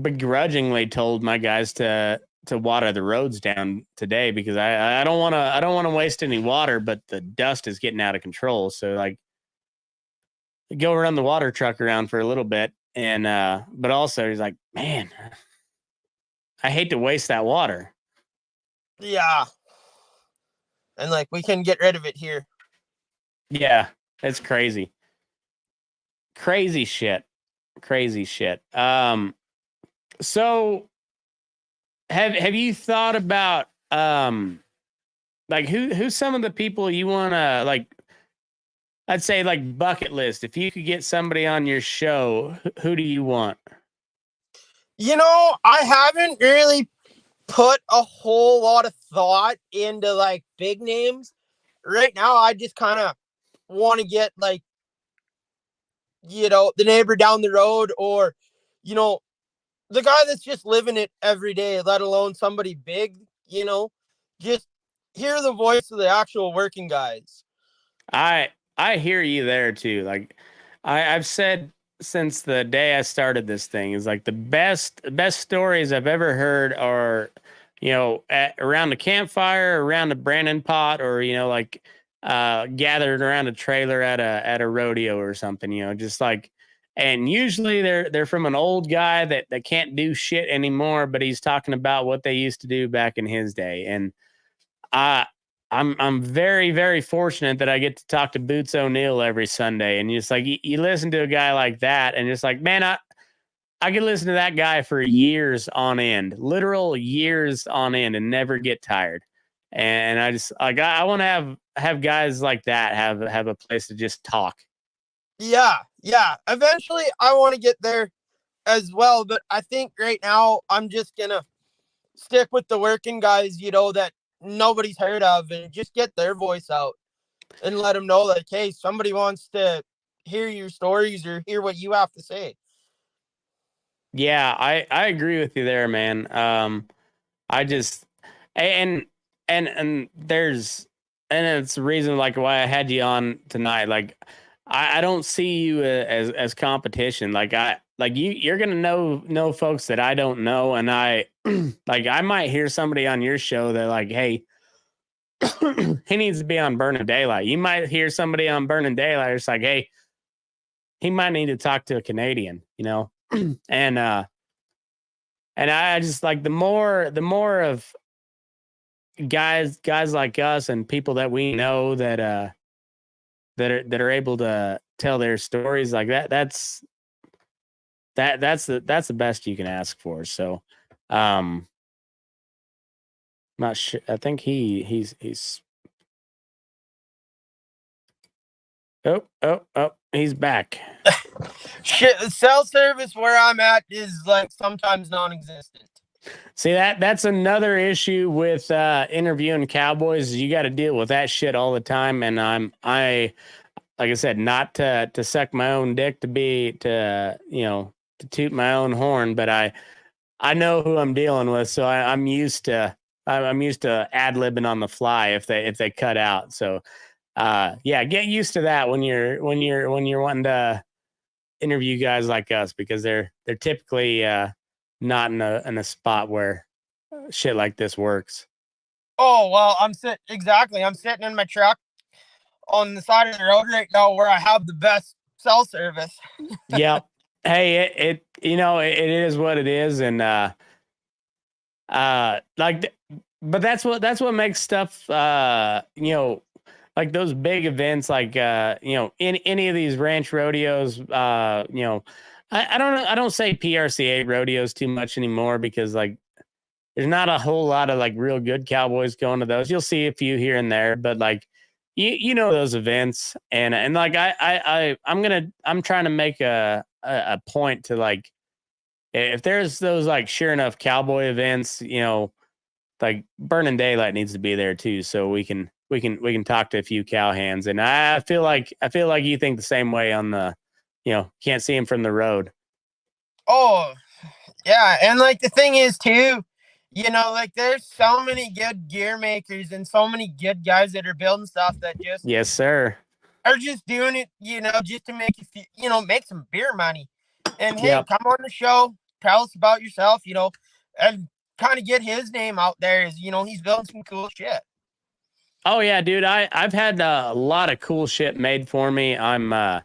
begrudgingly told my guys to water the roads down today because I don't want to waste any water, but the dust is getting out of control. So like go run the water truck around for a little bit. And but also he's like, man, I hate to waste that water. Yeah. And like we can get rid of it here. Yeah, it's crazy. Crazy shit. So have you thought about like who's some of the people you want to like, I'd say like bucket list, if you could get somebody on your show, who do you want? I haven't really put a whole lot of thought into like big names. Right now I just kind of want to get like the neighbor down the road or the guy that's just living it every day, let alone somebody big, just hear the voice of the actual working guys. I hear you there too. Like I've said since the day I started this thing is like the best stories I've ever heard are, around a campfire, around a Brandon pot, or, gathered around a trailer at a rodeo or something, just like, and usually they're from an old guy that can't do shit anymore, but he's talking about what they used to do back in his day. And I'm very, very fortunate that I get to talk to Boots O'Neill every Sunday. And just like you listen to a guy like that and just like, man, I could listen to that guy for years on end, literal years on end, and never get tired. And I just like I want to have guys like that have a place to just talk. Yeah. Eventually I want to get there as well, but I think right now I'm just gonna stick with the working guys, that nobody's heard of, and just get their voice out and let them know like, hey, somebody wants to hear your stories or hear what you have to say. Yeah, I agree with you there, man. I just and and there's and it's the reason like why I had you on tonight. Like I don't see you as competition. Like you're gonna know folks that I don't know, and I like I might hear somebody on your show that like, hey, he needs to be on Burning Daylight. You might hear somebody on Burning Daylight. It's like, hey, he might need to talk to a Canadian, and and I just like the more of guys like us and people that we know that are able to tell their stories like that. That's the best you can ask for. So, um, not sure. I think he's he's back. Shit, the cell service where I'm at is like sometimes non-existent. See that's another issue with interviewing cowboys. You got to deal with that shit all the time, and I like I said, not to suck my own dick to toot my own horn, but I know who I'm dealing with, so I'm used to ad libbing on the fly if they cut out. So yeah, get used to that when you're wanting to interview guys like us because they're typically not in a spot where shit like this works. Oh well, I'm sitting in my truck on the side of the road right now where I have the best cell service. Yep. Hey, it is what it is, and but that's what makes stuff like those big events like in any of these ranch rodeos I don't say PRCA rodeos too much anymore because like there's not a whole lot of like real good cowboys going to those. You'll see a few here and there, but like you know those events and like I'm trying to make a point to like if there's those like sure enough cowboy events, like Burning Daylight needs to be there too, so we can talk to a few cowhands. And I feel like you think the same way on the, can't see him from the road. Oh yeah, and like the thing is too, like there's so many good gear makers and so many good guys that are building stuff that just Yes, sir. are just doing it, just to make make some beer money. And hey, Yep. come on the show, tell us about yourself, and kind of get his name out there as he's building some cool shit. Oh yeah, dude. I've had a lot of cool shit made for me. I'm like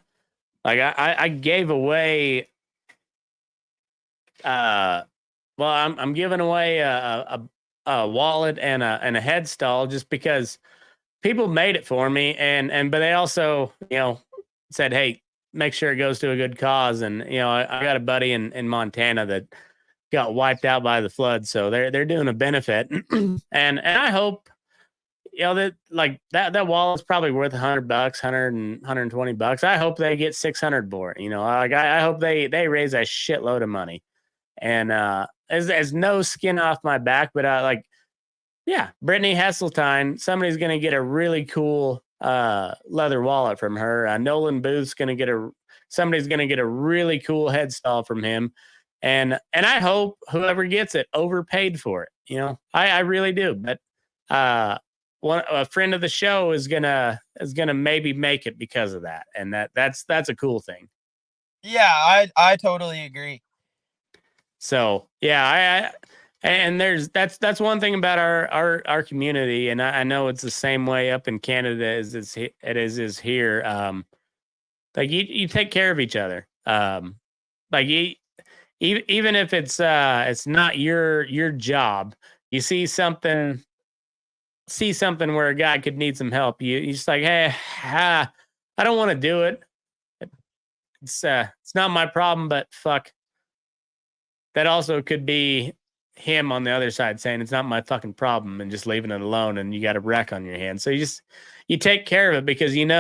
I gave away well I'm giving away a wallet and a headstall just because people made it for me and but they also said, hey, make sure it goes to a good cause. And I got a buddy in Montana that got wiped out by the flood, so they're doing a benefit. and I hope that like that wallet's probably worth $100, 120 bucks. I hope they get 600 for it. Like I hope they raise a shitload of money. And as no skin off my back, but like, yeah, Brittany Hesseltine, somebody's gonna get a really cool leather wallet from her. Nolan Booth's somebody's gonna get a really cool headstall from him. And I hope whoever gets it overpaid for it. I really do. But a friend of the show is gonna maybe make it because of that, and that's a cool thing. Yeah, I totally agree. So yeah, and that's one thing about our community, and I know it's the same way up in Canada as it is here. Like you take care of each other. Like even if it's not your job, you see something where a guy could need some help. You just like, hey, I don't want to do it. It's not my problem, but fuck. That also could be him on the other side saying it's not my fucking problem and just leaving it alone, and you got a wreck on your hands. So you take care of it because and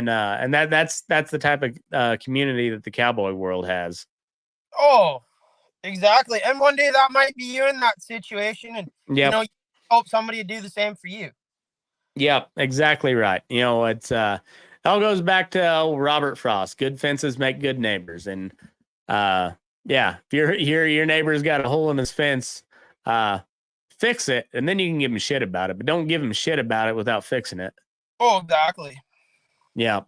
that's the type of community that the cowboy world has. Oh, exactly. And one day that might be you in that situation, and Yep. you hope somebody would do the same for you. Yep, exactly right. It's it all goes back to old Robert Frost. Good fences make good neighbors, and Yeah, if your neighbor's got a hole in his fence, fix it, and then you can give him shit about it. But don't give him shit about it without fixing it. Oh, exactly. Yeah,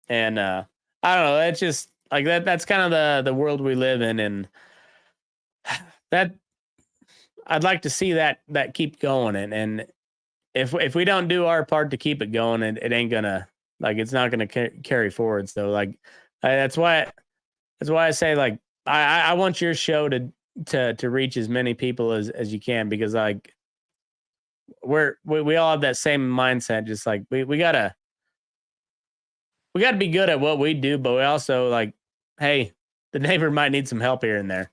and I don't know. It's just like that. That's kind of the world we live in, and that I'd like to see that keep going. And if we don't do our part to keep it going, it ain't gonna like it's not gonna carry forward. So like that's why I say like I want your show to reach as many people as you can, because like we all have that same mindset. Just like we gotta be good at what we do, but we also like, hey, the neighbor might need some help here and there.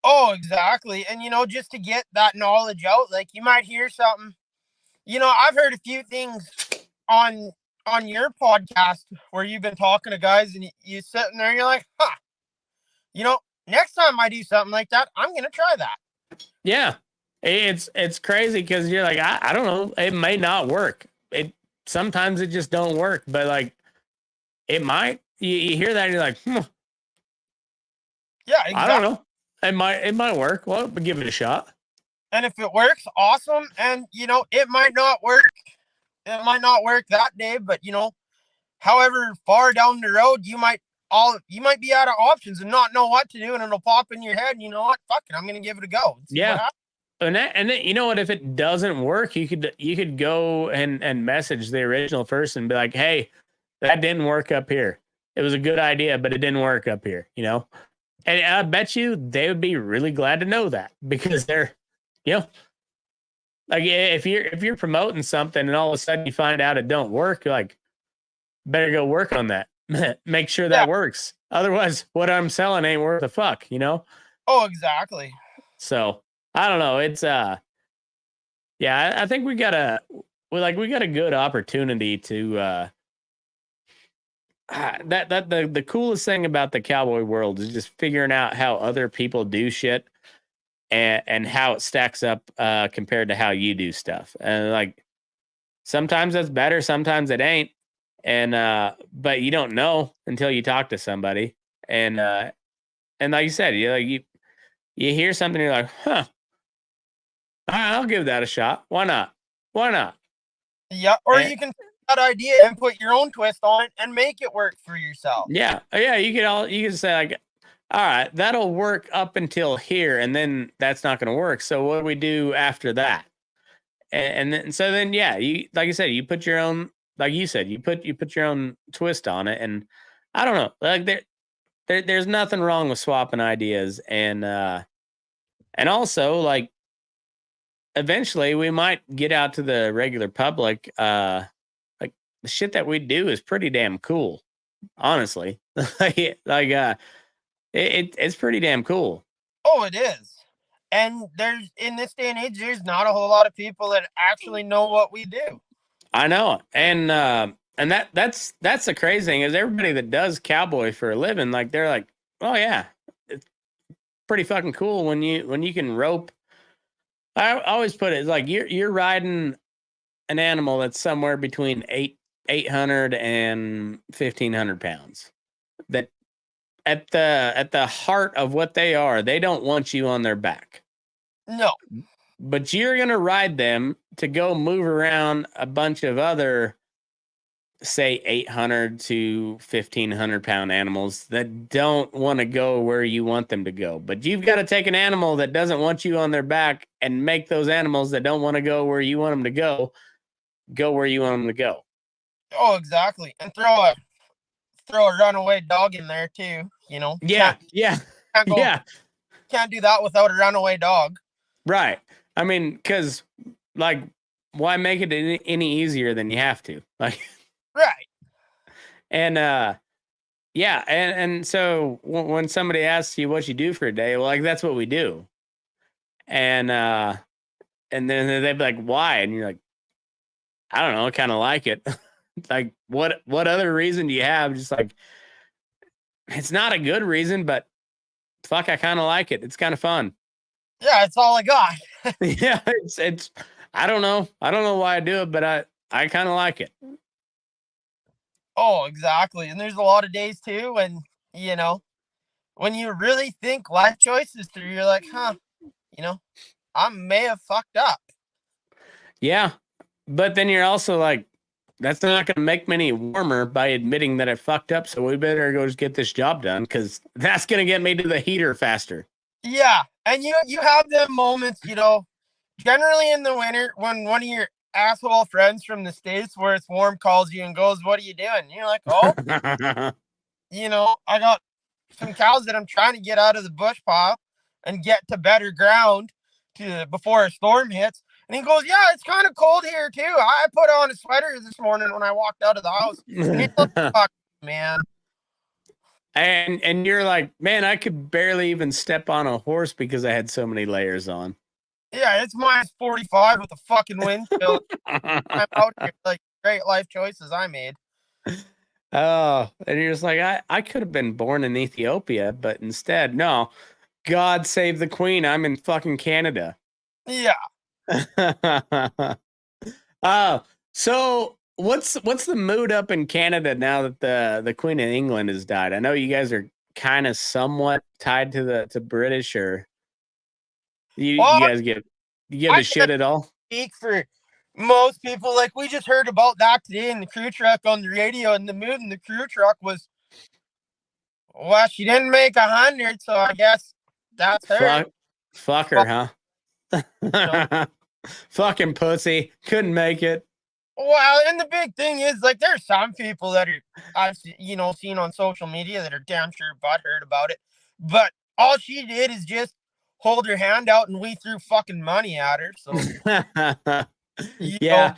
Oh, exactly. And, just to get that knowledge out, like you might hear something, I've heard a few things on your podcast where you've been talking to guys and you sitting there and you're like, next time I do something like that, I'm going to try that. Yeah. It's crazy because you're like, I don't know. It may not work. Sometimes it just don't work, but like it might. You hear that and you're like, Yeah, exactly. I don't know. It might work. Well, but give it a shot. And if it works, awesome. And it might not work. It might not work that day, but however far down the road you might be out of options and not know what to do, and it'll pop in your head. And you know what? Fuck it, I'm gonna give it a go. Yeah. And then, you know what? If it doesn't work, you could go and message the original person and be like, hey, that didn't work up here. It was a good idea, but it didn't work up here, And I bet you they would be really glad to know that, because they're, like if you're promoting something and all of a sudden you find out it don't work, you're like, better go work on that. Make sure that works. Otherwise, what I'm selling ain't worth a fuck, Oh, exactly. So I don't know. It's I think we got a good opportunity to the coolest thing about the cowboy world is just figuring out how other people do shit and how it stacks up compared to how you do stuff. And like sometimes that's better, sometimes it ain't. And but you don't know until you talk to somebody. And like you said, you hear something, you're like, huh, I'll give that a shot. Why not? Yeah, or you can take that idea and put your own twist on it and make it work for yourself. Yeah, you can say like, all right, that'll work up until here, and then that's not going to work. So what do we do after that? And then you, like you said, you put your own, like you said, you put your own twist on it. And I don't know, like there's nothing wrong with swapping ideas, and also like eventually we might get out to the regular public. Like the shit that we do is pretty damn cool, honestly. It's pretty damn cool. Oh, it is. And there's, in this day and age, there's not a whole lot of people that actually know what we do. I know. And that's the crazy thing is everybody that does cowboy for a living, like they're like, oh yeah, it's pretty fucking cool when you can rope. I always put it like you're riding an animal that's somewhere between 800 and 1,500 pounds. That at the heart of what they are, they don't want you on their back. No. But you're gonna ride them to go move around a bunch of other, say, 800 to 1,500 pound animals that don't want to go where you want them to go. But you've got to take an animal that doesn't want you on their back and make those animals that don't want to go where you want them to go where you want them to go. Oh, exactly. And throw a runaway dog in there too, Yeah. Can't do that without a runaway dog. Right. I mean, because like, why make it any easier than you have to? Like, right. And and so when somebody asks you what you do for a day, well, like that's what we do. And then they'd be like, why? And you're like, I don't know, I kind of like it. Like, what other reason do you have? Just like, it's not a good reason, but fuck, I kind of like it. It's kind of fun. Yeah, it's all I got. Yeah, it's I don't know why I do it, but I kind of like it. Oh, exactly. And there's a lot of days too, and when you really think life choices through, you're like, huh, you know, I may have fucked up. Yeah. But then you're also like, that's not going to make me any warmer by admitting that I fucked up. So we better go just get this job done because that's going to get me to the heater faster. Yeah. And you have them moments, you know, generally in the winter when one of your asshole friends from the States where it's warm calls you and goes, what are you doing? And you're like, oh, you know, I got some cows that I'm trying to get out of the bush pile and get to better ground before a storm hits. And he goes, yeah, it's kind of cold here too. I put on a sweater this morning when I walked out of the house. And he's like, fuck, man. And you're like, man, I could barely even step on a horse because I had so many layers on. Yeah, it's -45 with a fucking wind chill. I'm out here, like, great life choices I made. Oh, and you're just like, I could have been born in Ethiopia, but instead, no. God save the Queen. I'm in fucking Canada. Yeah. Oh, so what's the mood up in Canada now that the Queen of England has died? I know you guys are kind of somewhat tied to British, or you guys give a shit at all? Speak for most people. Like, we just heard about that today in the crew truck on the radio, and the mood in the crew truck was, well, she didn't make 100, so I guess that's her. Fuck her, huh? know. Fucking pussy. Couldn't make it. Well, and the big thing is, like, there's some people that are I've seen on social media that are damn sure butthurt about it. But all she did is just hold her hand out and we threw fucking money at her. So yeah.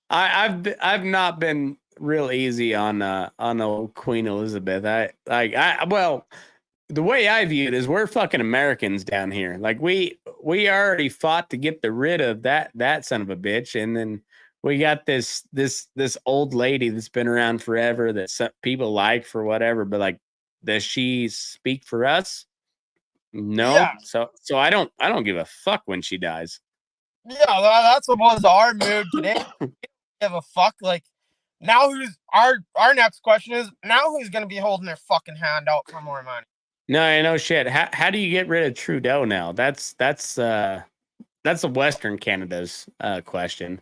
I've not been real easy on old Queen Elizabeth. Well, the way I view it is we're fucking Americans down here. Like we already fought to get rid of that son of a bitch, and then we got this old lady that's been around forever that some people like for whatever, but like, does she speak for us? No. Yeah. So I don't give a fuck when she dies. Yeah, that's what was our mood today. Give a fuck. Like, now who's our next question is, now who's gonna be holding their fucking hand out for more money? No shit. How do you get rid of Trudeau now? That's a Western Canada's question.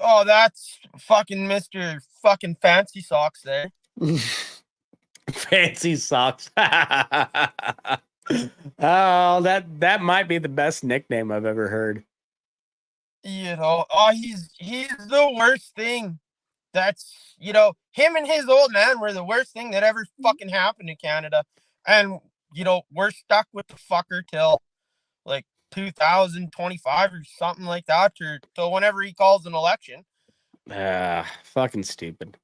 Oh, that's fucking Mr. fucking Fancy Socks there. Fancy Socks. Oh, that might be the best nickname I've ever heard. You know, oh, he's the worst thing. That's, him and his old man were the worst thing that ever fucking happened to Canada. And, we're stuck with the fucker till like 2025 or something like that, or till whenever he calls an election. Fucking stupid.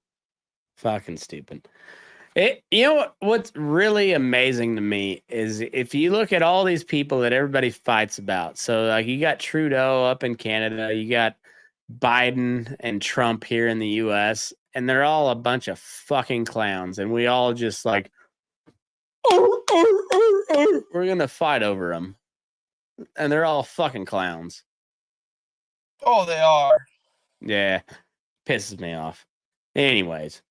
Fucking stupid. You know what's really amazing to me is if you look at all these people that everybody fights about. So like, you got Trudeau up in Canada, you got Biden and Trump here in the US, and they're all a bunch of fucking clowns, and we all just like, we're gonna fight over them, and they're all fucking clowns. Oh, they are. Yeah, pisses me off. Anyways,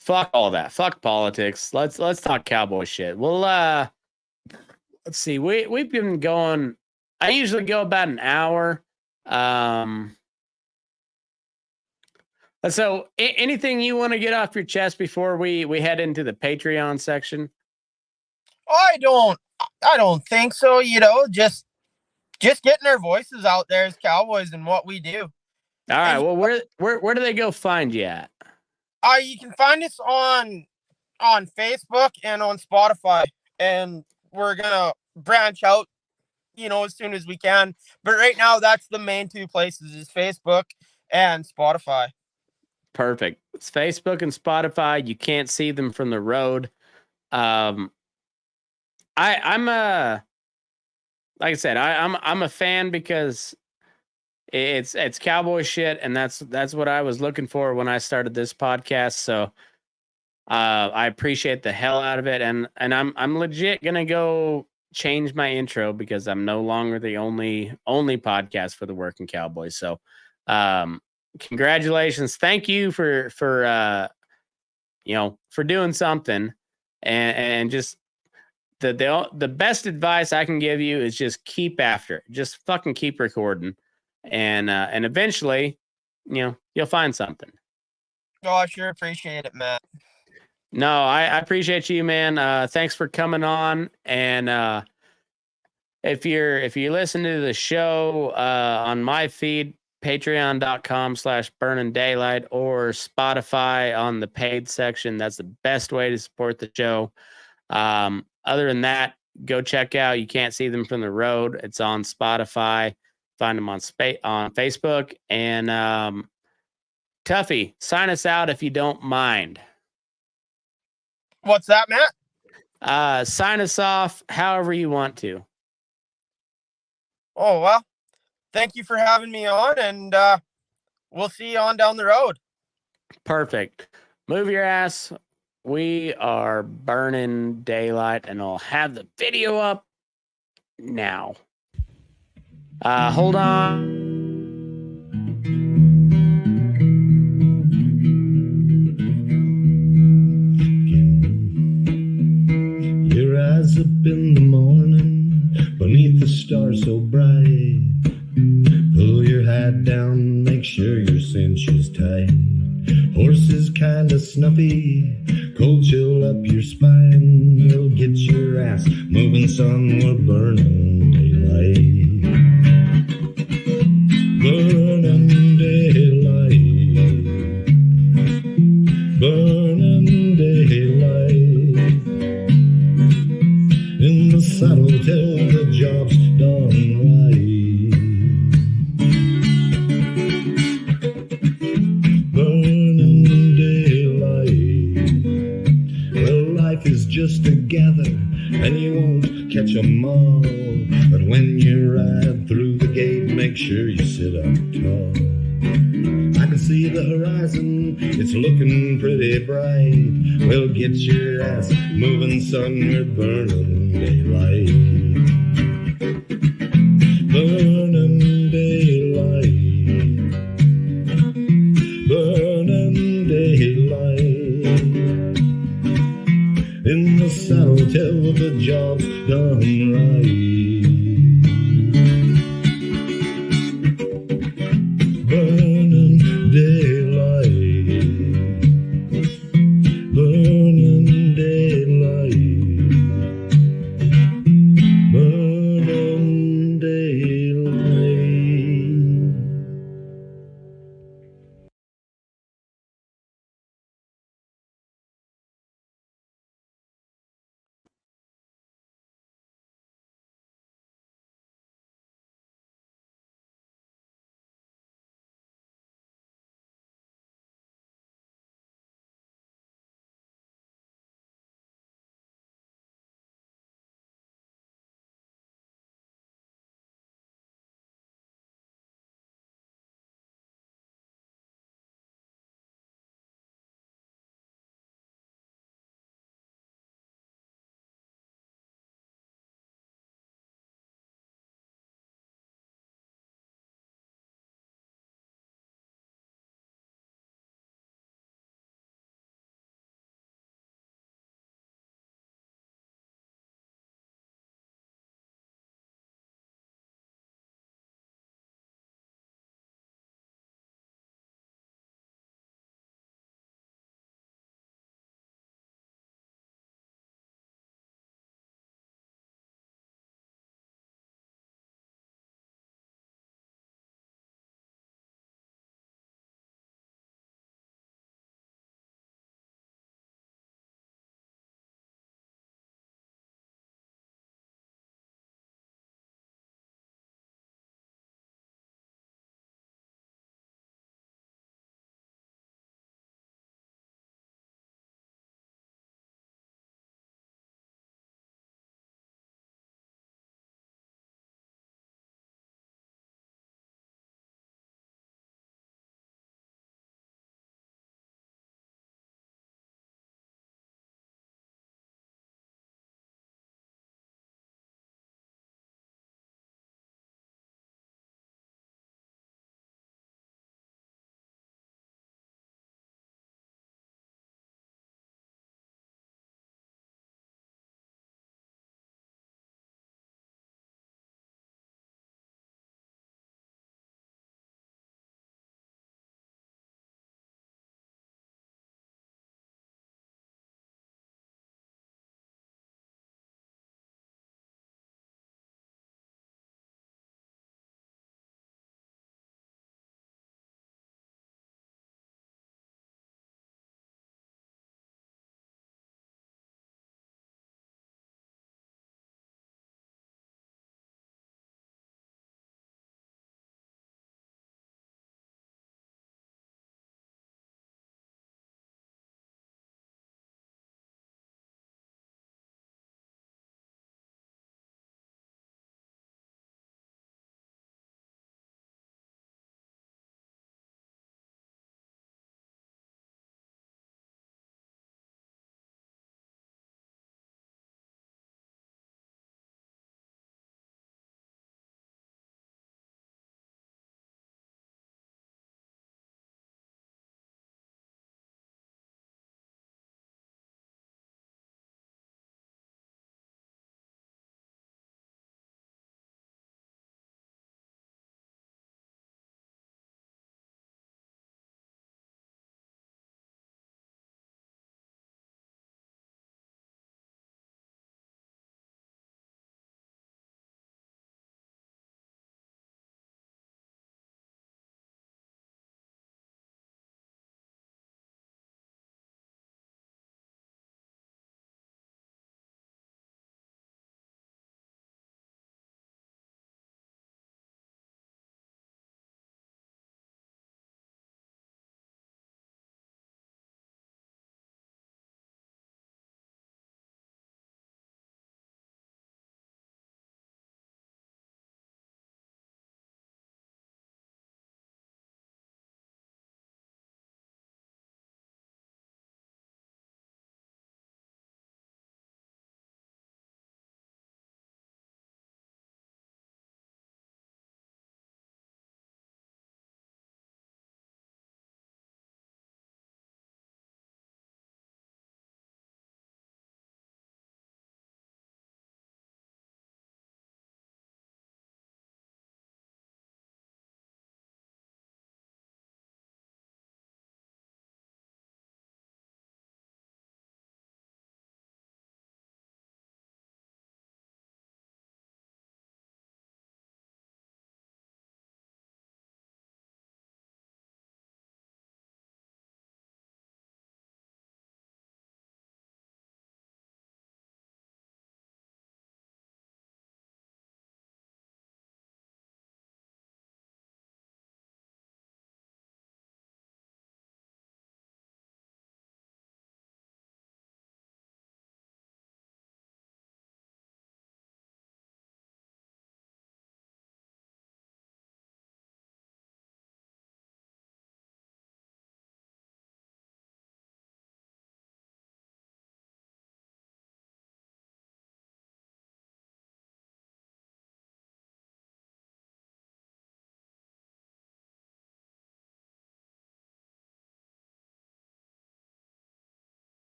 fuck all that. Fuck politics. Let's talk cowboy shit. Well, let's see. We've been going. I usually go about an hour. So anything you want to get off your chest before we head into the Patreon section? I don't think so. Just getting our voices out there as cowboys and what we do. All right. Well, where do they go find you at? You can find us on Facebook and on Spotify, and we're gonna branch out, as soon as we can. But right now, that's the main two places: is Facebook and Spotify. Perfect. It's Facebook and Spotify. You can't see them from the road. I'm like I said, I'm a fan because it's cowboy shit, and that's what I was looking for when I started this podcast. So I appreciate the hell out of it, and I'm legit gonna go change my intro because I'm no longer the only podcast for the working cowboy. So congratulations. Thank you for doing something and just the best advice I can give you is just keep after it. Just fucking keep recording, and eventually, you'll find something. Oh, I sure appreciate it, Matt. No, I appreciate you, man. Thanks for coming on. And if you listen to the show on my feed, patreon.com/burning-daylight or Spotify on the paid section, that's the best way to support the show. Other than that, go check out You Can't See Them From the Road. It's on Spotify. Find them on Facebook. And Tuffy, sign us out if you don't mind. What's that, Matt? Sign us off however you want to. Oh, well, thank you for having me on, and we'll see you on down the road. Perfect. Move your ass. We are burning daylight, and I'll have the video up now. Hold on. Your eyes up in the morning, beneath the stars so bright. Pull your hat down, make sure your cinch is tight. Horse is kinda snuffy, cold chill up your spine. We'll get your ass moving, son, we're burning daylight. Burning daylight. Burning daylight. In the saddle till the job's done right. Just together, and you won't catch 'em all. But when you ride through the gate, make sure you sit up tall. I can see the horizon, it's looking pretty bright. Well, get your ass moving, son, we're burning daylight. Burning daylight. Burning daylight. In the saddle till the job's done right. Burning daylight. Burning daylight.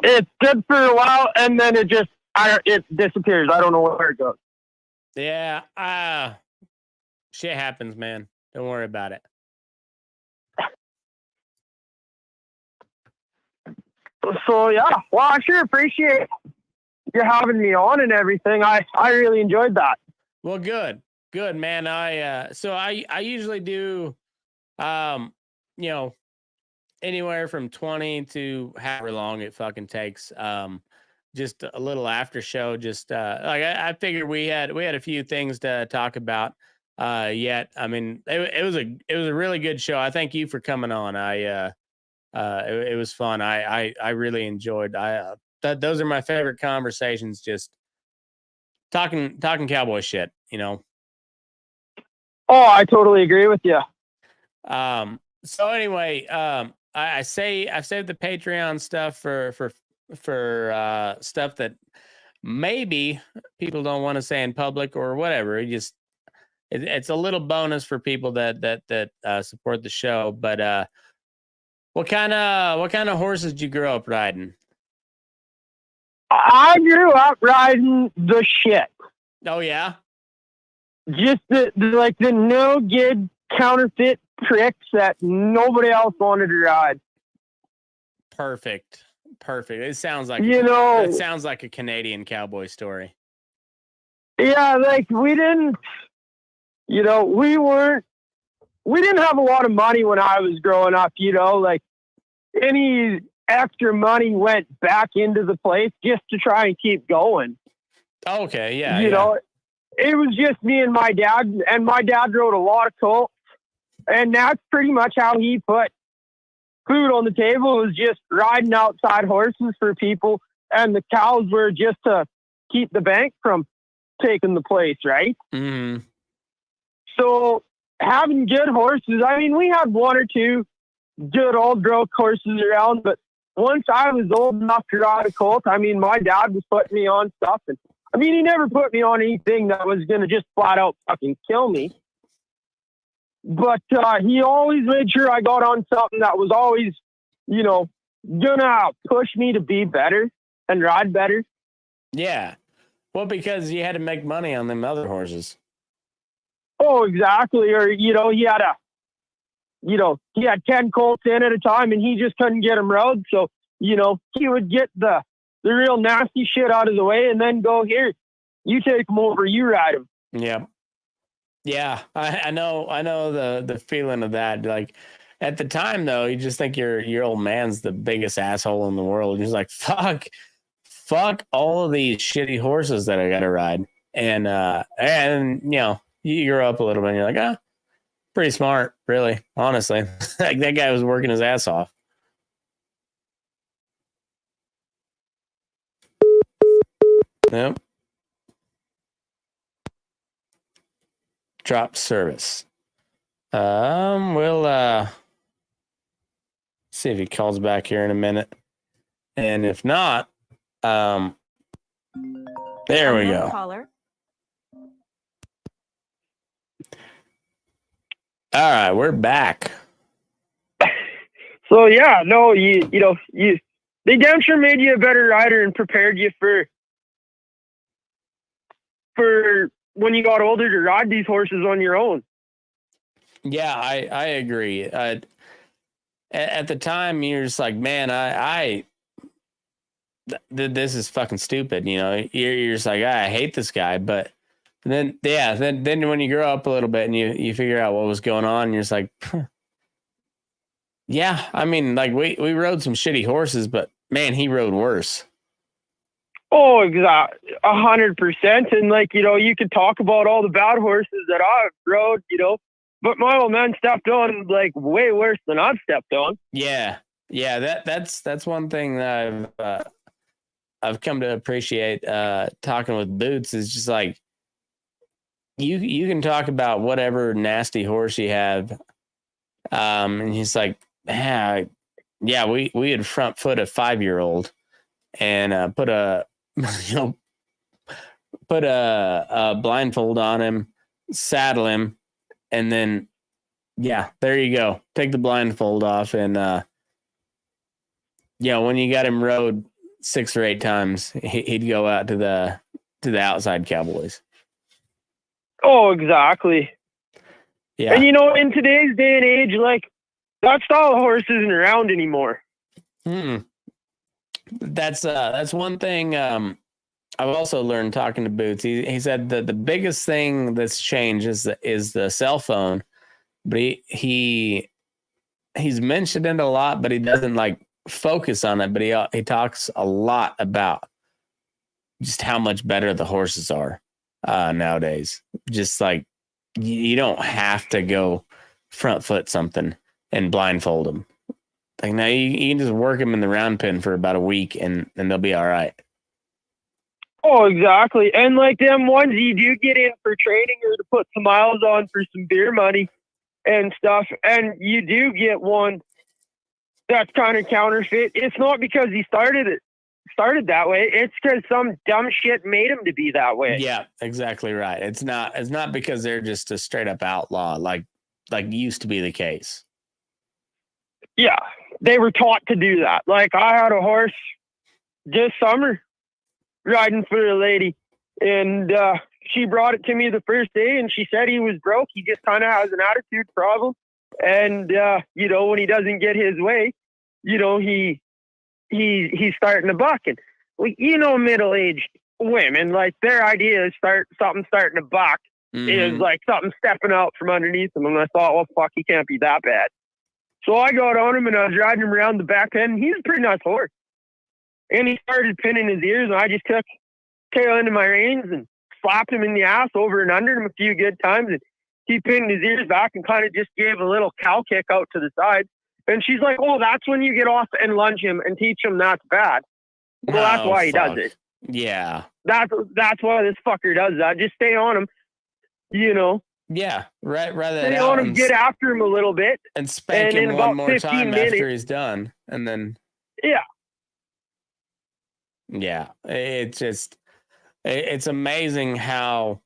it's good for a while, and then it disappears. I don't know where it goes. Yeah, shit happens, man. Don't worry about it. So yeah, well, I sure appreciate you having me on and everything. I really enjoyed that. Well, good, man. I usually do, you know, anywhere from 20 to however long it fucking takes. Just a little after show. Just like I figured we had a few things to talk about. Yet, I mean, it was a really good show. I thank you for coming on. It was fun. I really enjoyed. Those are my favorite conversations. Just talking cowboy shit. You know. Oh, I totally agree with you. So anyway, I saved the Patreon stuff for stuff that maybe people don't want to say in public or whatever. It's a little bonus for people that support the show. But what kind of horses did you grow up riding? I grew up riding the shit. Oh yeah, just the no good counterfeit tricks that nobody else wanted to ride. Perfect. It sounds like it sounds like a Canadian cowboy story. Yeah, like we didn't have a lot of money when I was growing up. Like any extra money went back into the place just to try and keep going. Okay, yeah. It was just me and my dad rode a lot of colts, and that's pretty much how he put food on the table, was just riding outside horses for people, and the cows were just to keep the bank from taking the place, right? Mm-hmm. So having good horses, I mean, we had one or two good old broke horses around, but once I was old enough to ride a colt, I mean, my dad was putting me on stuff, and I mean, he never put me on anything that was going to just flat out fucking kill me. But he always made sure I got on something that was always, gonna push me to be better and ride better. Yeah. Well, because you had to make money on them other horses. Oh, exactly. Or, he had 10 colts in at a time and he just couldn't get them rode. So, he would get the real nasty shit out of the way and then go, here, you take them over, you ride them. Yeah. Yeah. I know the feeling of that. Like at the time though, you just think your old man's the biggest asshole in the world. He's like, fuck all of these shitty horses that I got to ride. And you grow up a little bit and you're like, pretty smart, really, honestly. Like that guy was working his ass off. Nope. Drop service. We'll see if he calls back here in a minute. And if not, there we go. Caller. All right, we're back. So yeah, no, they damn sure made you a better rider and prepared you for when you got older to ride these horses on your own. Yeah, I agree. At the time, you're just like, man, this is fucking stupid. You're just like, I hate this guy. But then when you grow up a little bit and you figure out what was going on, and you're just like, yeah, I mean, like we rode some shitty horses, but man, he rode worse. Oh, exactly, 100%. And you could talk about all the bad horses that I've rode, but my old man stepped on like way worse than I've stepped on. Yeah. That's one thing that I've come to appreciate talking with Boots is just like you can talk about whatever nasty horse you have, and he's like, we had front foot a 5-year-old and put a blindfold on him, saddle him, and then there you go, take the blindfold off, and when you got him rode 6 or 8 times, he'd go out to the outside cowboys. Oh, exactly. Yeah. And in today's day and age, like that style of horse isn't around anymore. That's one thing I've also learned talking to Boots. He said that the biggest thing that's changed is the cell phone, but he's mentioned it a lot, but he doesn't like focus on it. But he talks a lot about just how much better the horses are nowadays. Just like you don't have to go front foot something and blindfold them. Like now you can just work them in the round pen for about a week and they'll be all right. Oh, exactly. And like them ones you do get in for training or to put some miles on for some beer money and stuff, and you do get one that's kind of counterfeit. It's not because he started that way. It's because some dumb shit made him to be that way. Yeah, exactly right. It's not because they're just a straight up outlaw like used to be the case. Yeah, they were taught to do that. Like I had a horse this summer riding for a lady, and she brought it to me the first day, and she said he was broke. He just kind of has an attitude problem, and when he doesn't get his way, he's starting to buck. And middle-aged women, like their idea is starting to buck is like something stepping out from underneath them. And I thought, well, fuck, he can't be that bad. So I got on him and I was riding him around the back end. He's a pretty nice horse. And he started pinning his ears, and I just took tail into my reins and slapped him in the ass over and under him a few good times. And he pinned his ears back and kind of just gave a little cow kick out to the side. And she's like, oh, that's when you get off and lunge him and teach him that's bad. Well, that's why he does it. Yeah. That's why this fucker does that. Just stay on him, Yeah, right. Rather stay on him, get after him a little bit. And spank him one more time after he's done. And then... Yeah. Yeah, it's amazing how,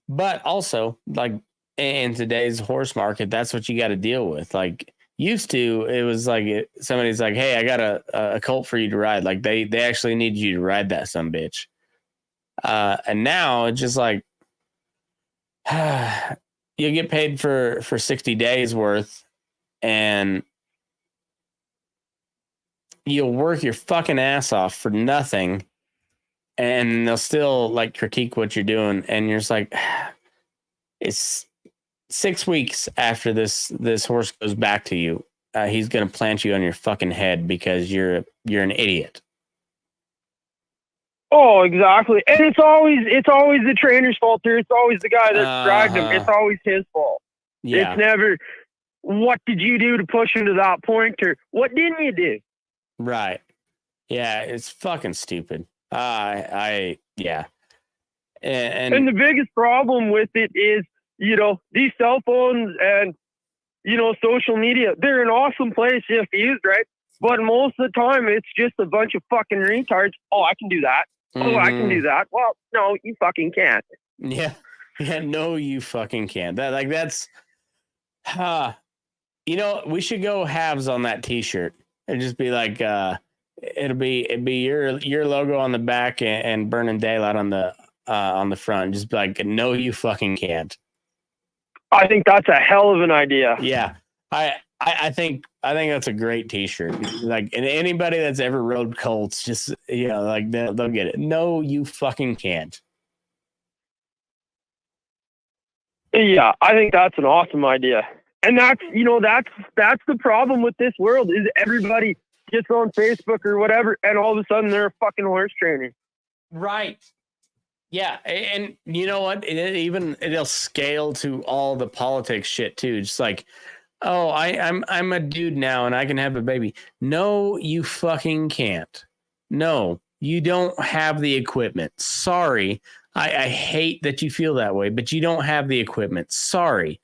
but also like in today's horse market, that's what you got to deal with. Like used to, it was like somebody's like, hey, I got a colt for you to ride. Like they actually need you to ride that sumbitch. And now it's just like, you get paid for 60 days worth and you'll work your fucking ass off for nothing, and they'll still like critique what you're doing, and you're just like, it's 6 weeks after this horse goes back to you, he's gonna plant you on your fucking head because you're an idiot. Oh, exactly. And it's always the trainer's fault, or it's always the guy that dragged him. It's always his fault. Yeah. It's never, what did you do to push him to that point, or what didn't you do? Right. Yeah, it's fucking stupid. Yeah. And the biggest problem with it is, these cell phones and, social media, they're an awesome place if used right. But most of the time, it's just a bunch of fucking retards. Oh, I can do that. Oh, I can do that. Well, no, you fucking can't. Yeah. Yeah, no, you fucking can't. That's, we should go halves on that t-shirt. It'd just be like, it'd be your logo on the back and burning daylight on the front. Just be like, no, you fucking can't. I think that's a hell of an idea. Yeah. I think that's a great t-shirt. Like, and anybody that's ever rode colts, just, like they'll get it. No, you fucking can't. Yeah, I think that's an awesome idea. And that's the problem with this world is everybody gets on Facebook or whatever, and all of a sudden they're a fucking horse trainer. Right. Yeah, and you know what? It'll scale to all the politics shit too. Just like, oh, I'm a dude now and I can have a baby. No, you fucking can't. No, you don't have the equipment. Sorry. I hate that you feel that way, but you don't have the equipment. Sorry.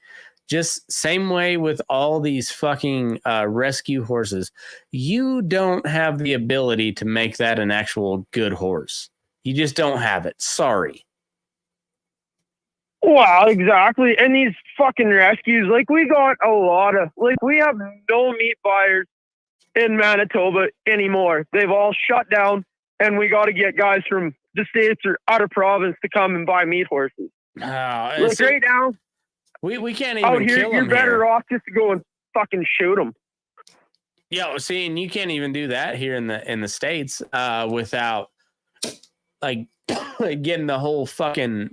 Just same way with all these fucking rescue horses. You don't have the ability to make that an actual good horse. You just don't have it. Sorry. Well, exactly. And these fucking rescues, like we got a lot of, like we have no meat buyers in Manitoba anymore. They've all shut down. and we got to get guys from the States or out of province to come and buy meat horses. Like right now, we can't out even here, kill you're them better here. off just to go and fucking shoot them. Yeah, see, and you can't even do that here in the States without like getting the whole fucking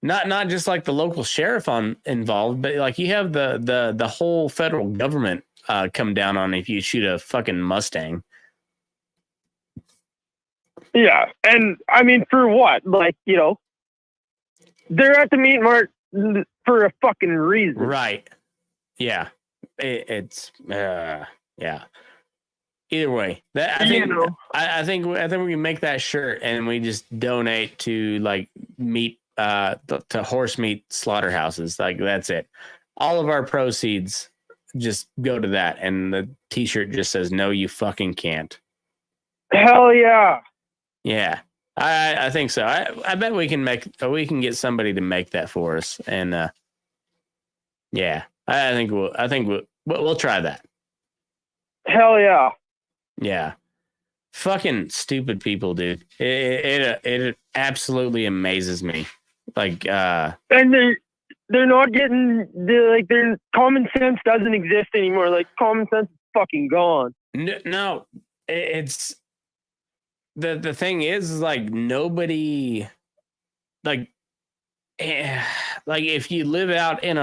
not just like the local sheriff involved, but like you have the whole federal government come down on if you shoot a fucking Mustang. Yeah, and I mean, for what? Like, they're at the meat mart for a fucking reason. Right. Yeah. It's yeah. Either way, that I think we can make that shirt and we just donate to like meat to horse meat slaughterhouses. Like that's it. All of our proceeds just go to that, and the T-shirt just says "No, you fucking can't." Hell yeah. Yeah, I think so. I bet we can get somebody to make that for us, and yeah, I think we'll try that. Hell yeah. Yeah, fucking stupid people, dude. It absolutely amazes me. Like, and they're not getting their common sense doesn't exist anymore. Like common sense is fucking gone. No, it's. The thing is like nobody like if you live out in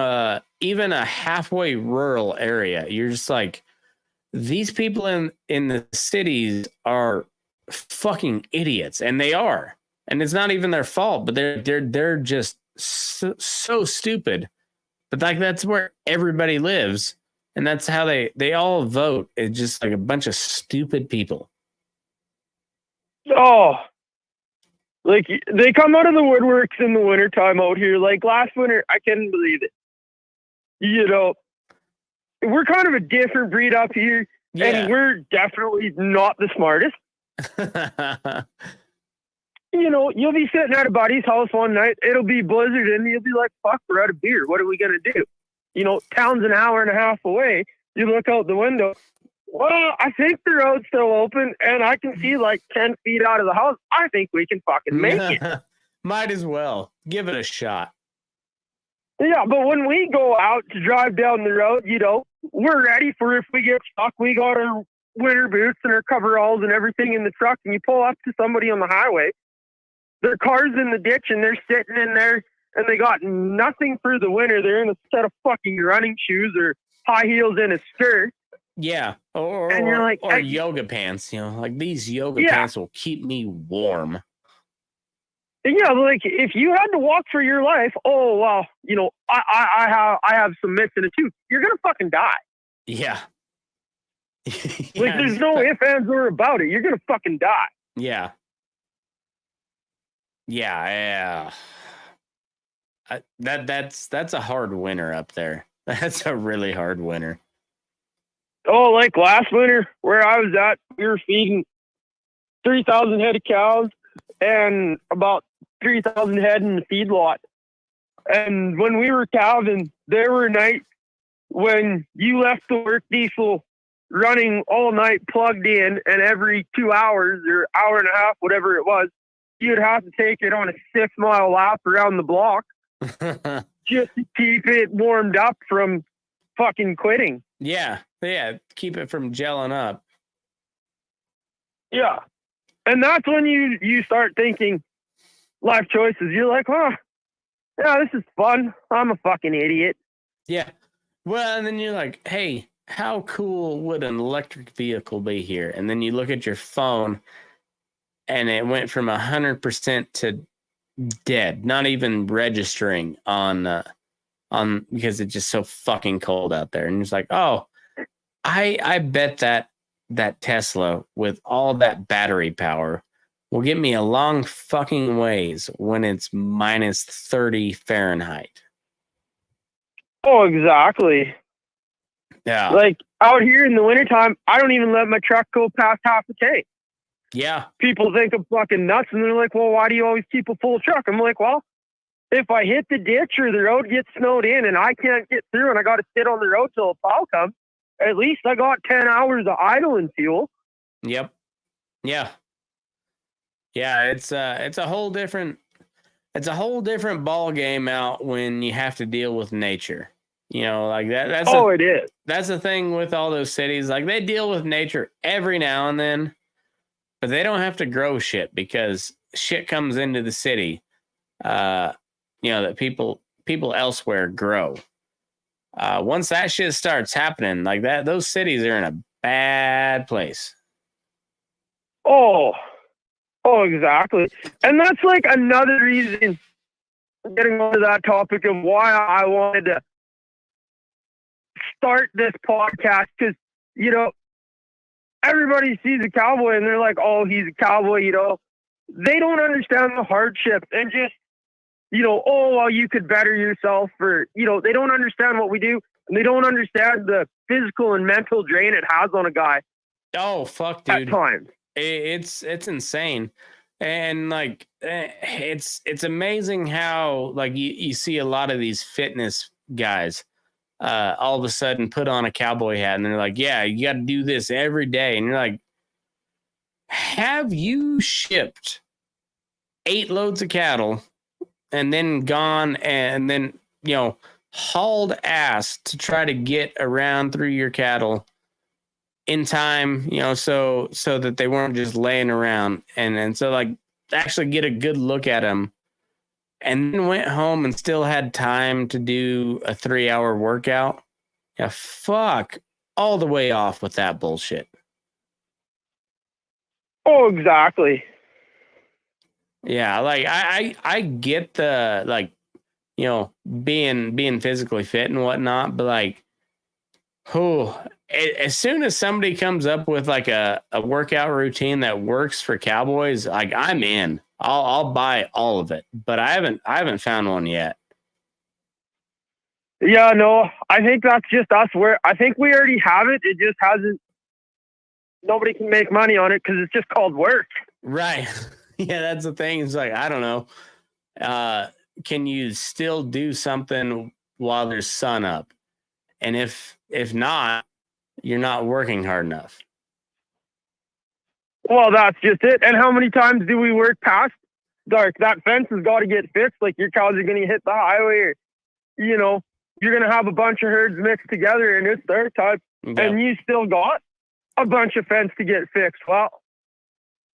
even a halfway rural area, you're just like these people in the cities are fucking idiots, and they are, and it's not even their fault, but they're just so stupid. But like that's where everybody lives, and that's how they all vote. It's just like a bunch of stupid people. Oh, like they come out of the woodworks in the wintertime out here. Like last winter, I couldn't believe it. We're kind of a different breed up here, and we're definitely not the smartest. You'll be sitting at a buddy's house one night, it'll be blizzard, and you'll be like, fuck, we're out of beer. What are we going to do? Town's an hour and a half away. You look out the window. Well, I think the road's still open, and I can see like 10 feet out of the house. I think we can fucking make it. Might as well. Give it a shot. Yeah, but when we go out to drive down the road, we're ready for if we get stuck. We got our winter boots and our coveralls and everything in the truck, and you pull up to somebody on the highway. Their car's in the ditch, and they're sitting in there, and they got nothing for the winter. They're in a set of fucking running shoes or high heels and a skirt. Yeah, or yoga pants. Like these yoga pants will keep me warm. Yeah, like if you had to walk for your life, oh well, I have some mitts in a tooth. You're gonna fucking die. Yeah. Like there's no ifs, ands, or about it. You're gonna fucking die. Yeah. Yeah. That's a hard winter up there. That's a really hard winter. Oh, like last winter where I was at, we were feeding 3,000 head of cows and about 3,000 head in the feedlot. And when we were calving, there were nights when you left the work diesel running all night plugged in, and every 2 hours or hour and a half, whatever it was, you'd have to take it on a 6-mile lap around the block just to keep it warmed up from fucking quitting. Yeah, keep it from gelling up. Yeah. And that's when you start thinking life choices. You're like, oh, yeah, this is fun. I'm a fucking idiot. Yeah. Well, and then you're like, hey, how cool would an electric vehicle be here? And then you look at your phone, and it went from 100% to dead, not even registering on because it's just so fucking cold out there. And it's like, oh, I bet that Tesla with all that battery power will get me a long fucking ways when it's minus 30 Fahrenheit. Oh, exactly. Yeah. Like out here in the wintertime, I don't even let my truck go past half a tank. Yeah. People think I'm fucking nuts, and they're like, well, why do you always keep a full truck? I'm like, well, if I hit the ditch or the road gets snowed in and I can't get through and I got to sit on the road till a plow comes, at least I got 10 hours of idling fuel. Yep. Yeah. Yeah. It's a whole different ball game out when you have to deal with nature. You know, like that. It is. That's the thing with all those cities. Like they deal with nature every now and then, but they don't have to grow shit because shit comes into the city. That people elsewhere grow. Once that shit starts happening like that, those cities are in a bad place. Oh, exactly. And that's like another reason, getting onto that topic of why I wanted to start this podcast, because, everybody sees a cowboy and they're like, oh, he's a cowboy, They don't understand the hardship and just, oh, well, you could better yourself, or, they don't understand what we do, and they don't understand the physical and mental drain it has on a guy. Oh, fuck, dude. At times. It's insane. And like it's amazing how like you see a lot of these fitness guys all of a sudden put on a cowboy hat and they're like, yeah, you got to do this every day. And you're like, have you shipped 8 loads of cattle and then gone and then, hauled ass to try to get around through your cattle in time, so that they weren't just laying around, and so like actually get a good look at them, and then went home and still had time to do a 3-hour workout? Yeah, fuck all the way off with that bullshit. Oh, exactly. Yeah, like I get the like, being physically fit and whatnot, but like, as soon as somebody comes up with like a workout routine that works for cowboys, like I'm in. I'll buy all of it, but I haven't found one yet. Yeah, no, I think that's just us. I think we already have it. It just hasn't. Nobody can make money on it because it's just called work. Right. Yeah, that's the thing. It's like, I don't know. Can you still do something while there's sun up? And if not, you're not working hard enough. Well, that's just it. And how many times do we work past dark? That fence has got to get fixed. Like your cows are going to hit the highway, or, you're going to have a bunch of herds mixed together and it's dark time. Yep. And you still got a bunch of fence to get fixed. Well,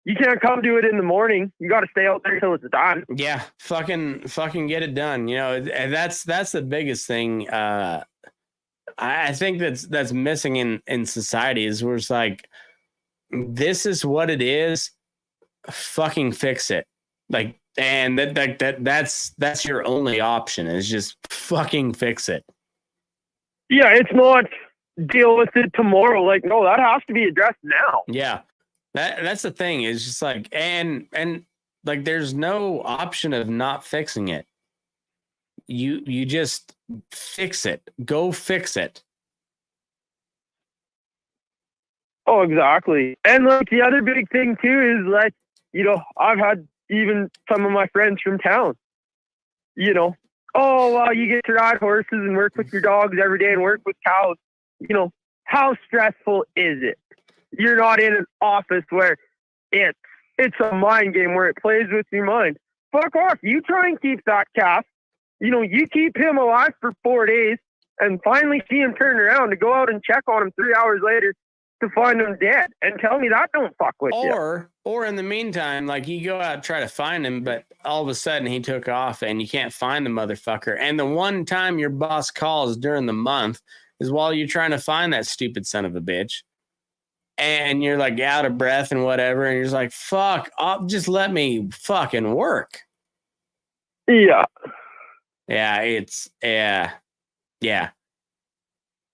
you can't come do it in the morning. You got to stay out there till it's done. Yeah, fucking get it done. And that's the biggest thing. I think that's missing in society is where it's like, this is what it is. Fucking fix it. Like, and that's your only option is just fucking fix it. Yeah, it's not deal with it tomorrow. Like, no, that has to be addressed now. Yeah, that's the thing. Is just like, and like, there's no option of not fixing it. You just fix it. Go fix it. Oh, exactly. And like the other big thing too is like, I've had even some of my friends from town, oh, well, you get to ride horses and work with your dogs every day and work with cows. How stressful is it? You're not in an office where it's a mind game where it plays with your mind. Fuck off. You try and keep that calf. You keep him alive for 4 days and finally see him turn around to go out and check on him 3 hours later to find him dead and tell me that don't fuck with you. Or in the meantime, like you go out and try to find him, but all of a sudden he took off and you can't find the motherfucker. And the one time your boss calls during the month is while you're trying to find that stupid son of a bitch. And you're like out of breath and whatever. And you're just like, fuck, just let me fucking work. Yeah. Yeah.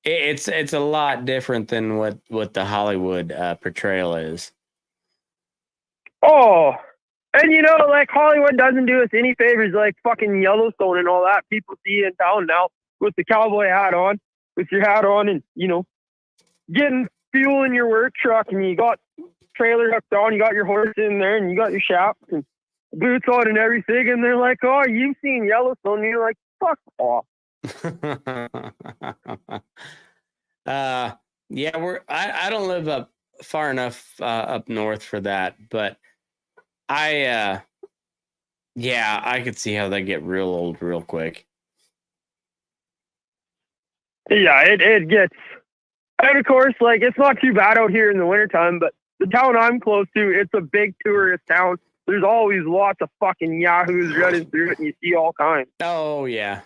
It's a lot different than what the Hollywood portrayal is. Oh, and like Hollywood doesn't do us any favors, like fucking Yellowstone and all that. People see you in town now with the cowboy hat on, with your hat on, and getting fuel in your work truck, and you got trailer hooked on, you got your horse in there, and you got your shaft and boots on and everything, and they're like, oh, you've seen Yellowstone, and you're like, fuck off. Yeah, I don't live up far enough up north for that, but I could see how they get real old real quick. Yeah, it gets, and of course, like, it's not too bad out here in the wintertime, but the town I'm close to, it's a big tourist town. There's always lots of fucking yahoos running through it, and you see all kinds. Oh yeah,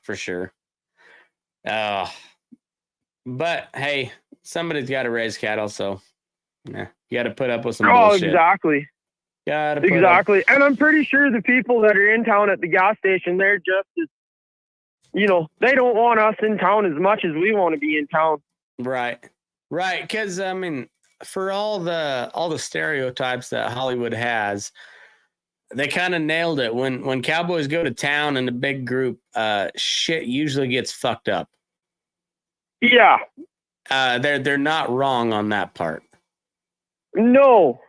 for sure. But hey, somebody's got to raise cattle, so you got to put up with some bullshit. Exactly. Exactly. And I'm pretty sure the people that are in town at the gas station, they're just as, they don't want us in town as much as we want to be in town. Right. Because I mean, for all the stereotypes that Hollywood has, they kind of nailed it. When cowboys go to town in a big group, shit usually gets fucked up. Yeah. They're not wrong on that part. No.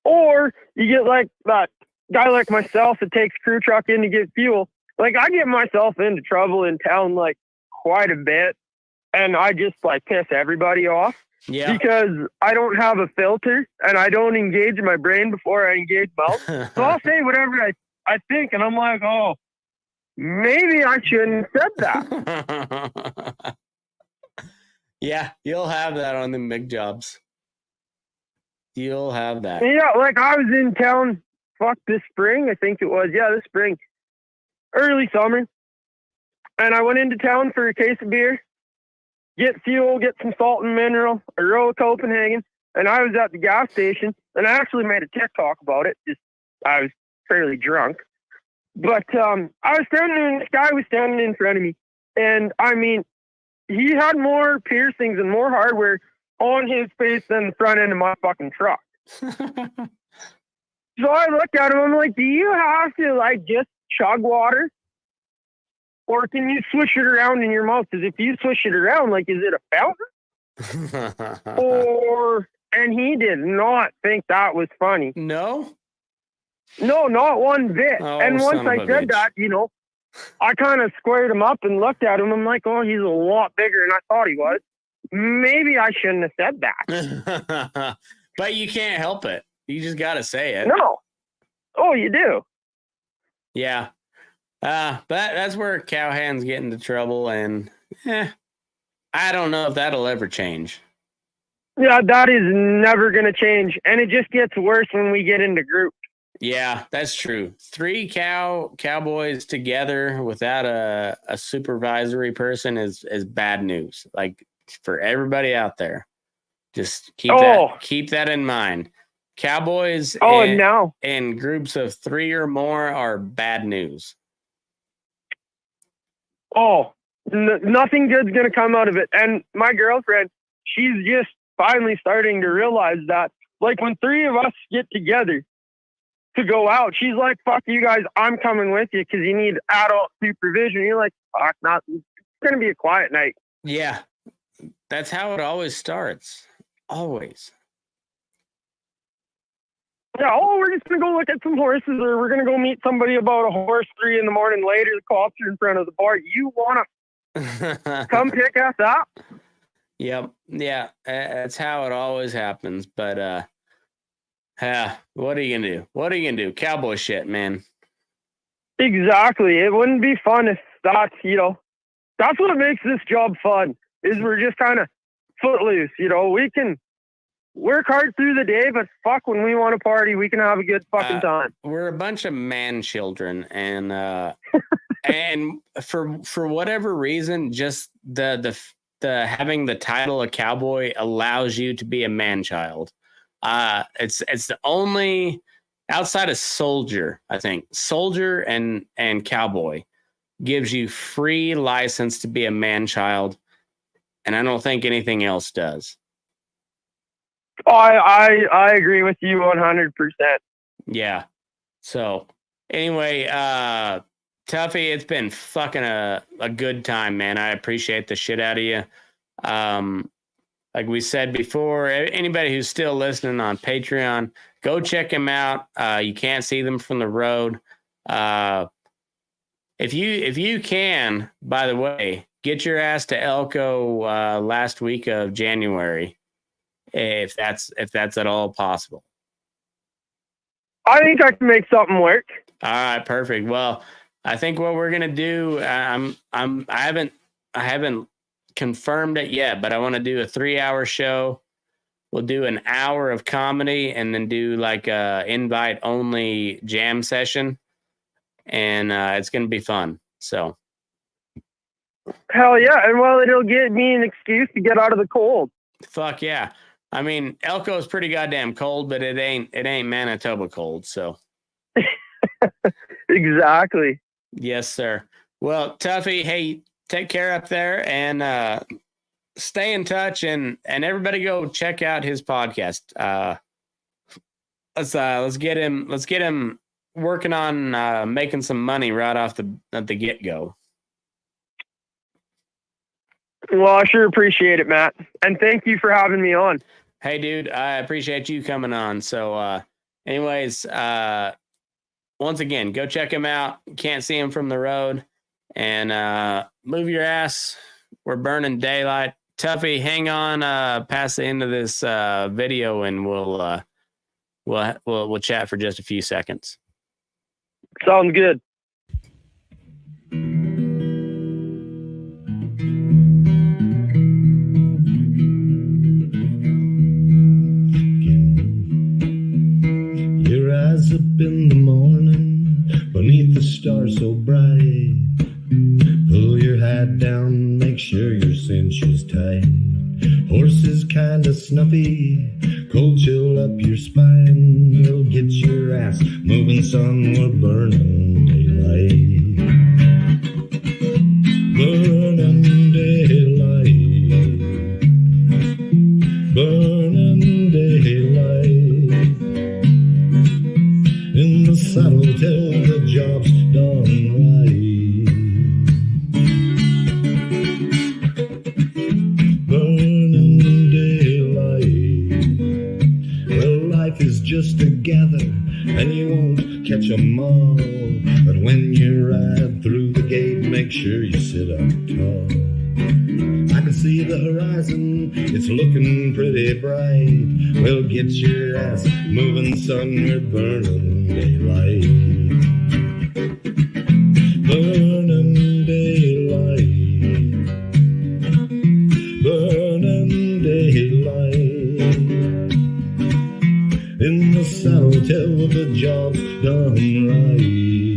Or you get like that guy like myself that takes crew truck in to get fuel. Like, I get myself into trouble in town like quite a bit, and I just like piss everybody off. Yeah. Because I don't have a filter and I don't engage my brain before I engage mouth. So I'll say whatever I think, and I'm like, oh, maybe I shouldn't have said that. Yeah, you'll have that on the big jobs. You'll have that. Yeah, like I was in town, this spring, I think it was. Yeah, this spring. Early summer. And I went into town for a case of beer, get fuel, get some salt and mineral, a row of Copenhagen, and I was at the gas station, and I actually made a TikTok about it. I was fairly drunk. But I was this guy was standing in front of me, and I mean, he had more piercings and more hardware on his face than the front end of my fucking truck. So I looked at him, I'm like, do you have to like just chug water? Or can you swish it around in your mouth? Because if you swish it around, like, is it a fountain? And he did not think that was funny. No? No, not one bit. Oh, and once I said that, I kind of squared him up and looked at him. I'm like, oh, he's a lot bigger than I thought he was. Maybe I shouldn't have said that. But you can't help it. You just got to say it. No. Oh, you do. Yeah. But that's where cowhands get into trouble, and I don't know if that'll ever change. Yeah, that is never going to change, and it just gets worse when we get into groups. Yeah, that's true. 3 cowboys together without a supervisory person is bad news. Like, for everybody out there, just keep that in mind. Cowboys in groups of 3 or more are bad news. Oh, nothing good's going to come out of it. And my girlfriend, she's just finally starting to realize that, like, when 3 of us get together to go out, she's like, fuck you guys, I'm coming with you because you need adult supervision. You're like, fuck, it's going to be a quiet night. Yeah, that's how it always starts. Always. Yeah, we're just going to go look at some horses, or we're going to go meet somebody about a horse 3 a.m. later. The cops are in front of the bar. You want to come pick us up? Yep. Yeah, that's how it always happens. But what are you going to do? What are you going to do? Cowboy shit, man. Exactly. It wouldn't be fun if that's what makes this job fun, is we're just kind of footloose. We can work hard through the day, but fuck, when we want to party, we can have a good fucking time. We're a bunch of man children, and and for whatever reason, just the having the title of cowboy allows you to be a man child. It's the only, outside of soldier, I think soldier and cowboy gives you free license to be a man child, and I don't think anything else does. Oh, I agree with you 100%. Yeah. So anyway, Tuffy, it's been fucking a good time, man. I appreciate the shit out of you. Like we said before, anybody who's still listening on Patreon, go check them out. You can't see them from the road. If you can, by the way, get your ass to Elko last week of January. if that's at all possible. I think I can make something work. All right, perfect. Well, I think what we're gonna do, I haven't confirmed it yet, but I want to do a 3-hour show. We'll do an hour of comedy and then do like a invite only jam session, and it's gonna be fun. So. Hell yeah. And well, it'll give me an excuse to get out of the cold. Fuck yeah. I mean, Elko's pretty goddamn cold, but it ain't Manitoba cold. So. Exactly. Yes, sir. Well, Tuffy, hey, take care up there and stay in touch and everybody go check out his podcast. Let's get him working on making some money right off at the get-go. Well, I sure appreciate it, Matt. And thank you for having me on. Hey, dude, I appreciate you coming on. So, anyways, once again, go check him out. Can't see him from the road. And move your ass. We're burning daylight. Tuffy, hang on past the end of this video, and we'll chat for just a few seconds. Sounds good. Your eyes up in the morning, beneath the stars so bright. Pull your hat down, make sure your cinch is tight. Horse is kinda snuffy, cold chill up your spine. We'll get your ass moving, son, we're burning daylight. Burning daylight. Burning daylight. In the saddle till the job's done right. Just together, and you won't catch 'em all. But when you ride through the gate, make sure you sit up tall. I can see the horizon, it's looking pretty bright. Well, get your ass moving, son, we're burning daylight. Burning daylight. Burning daylight. In the saddle till the job's done right.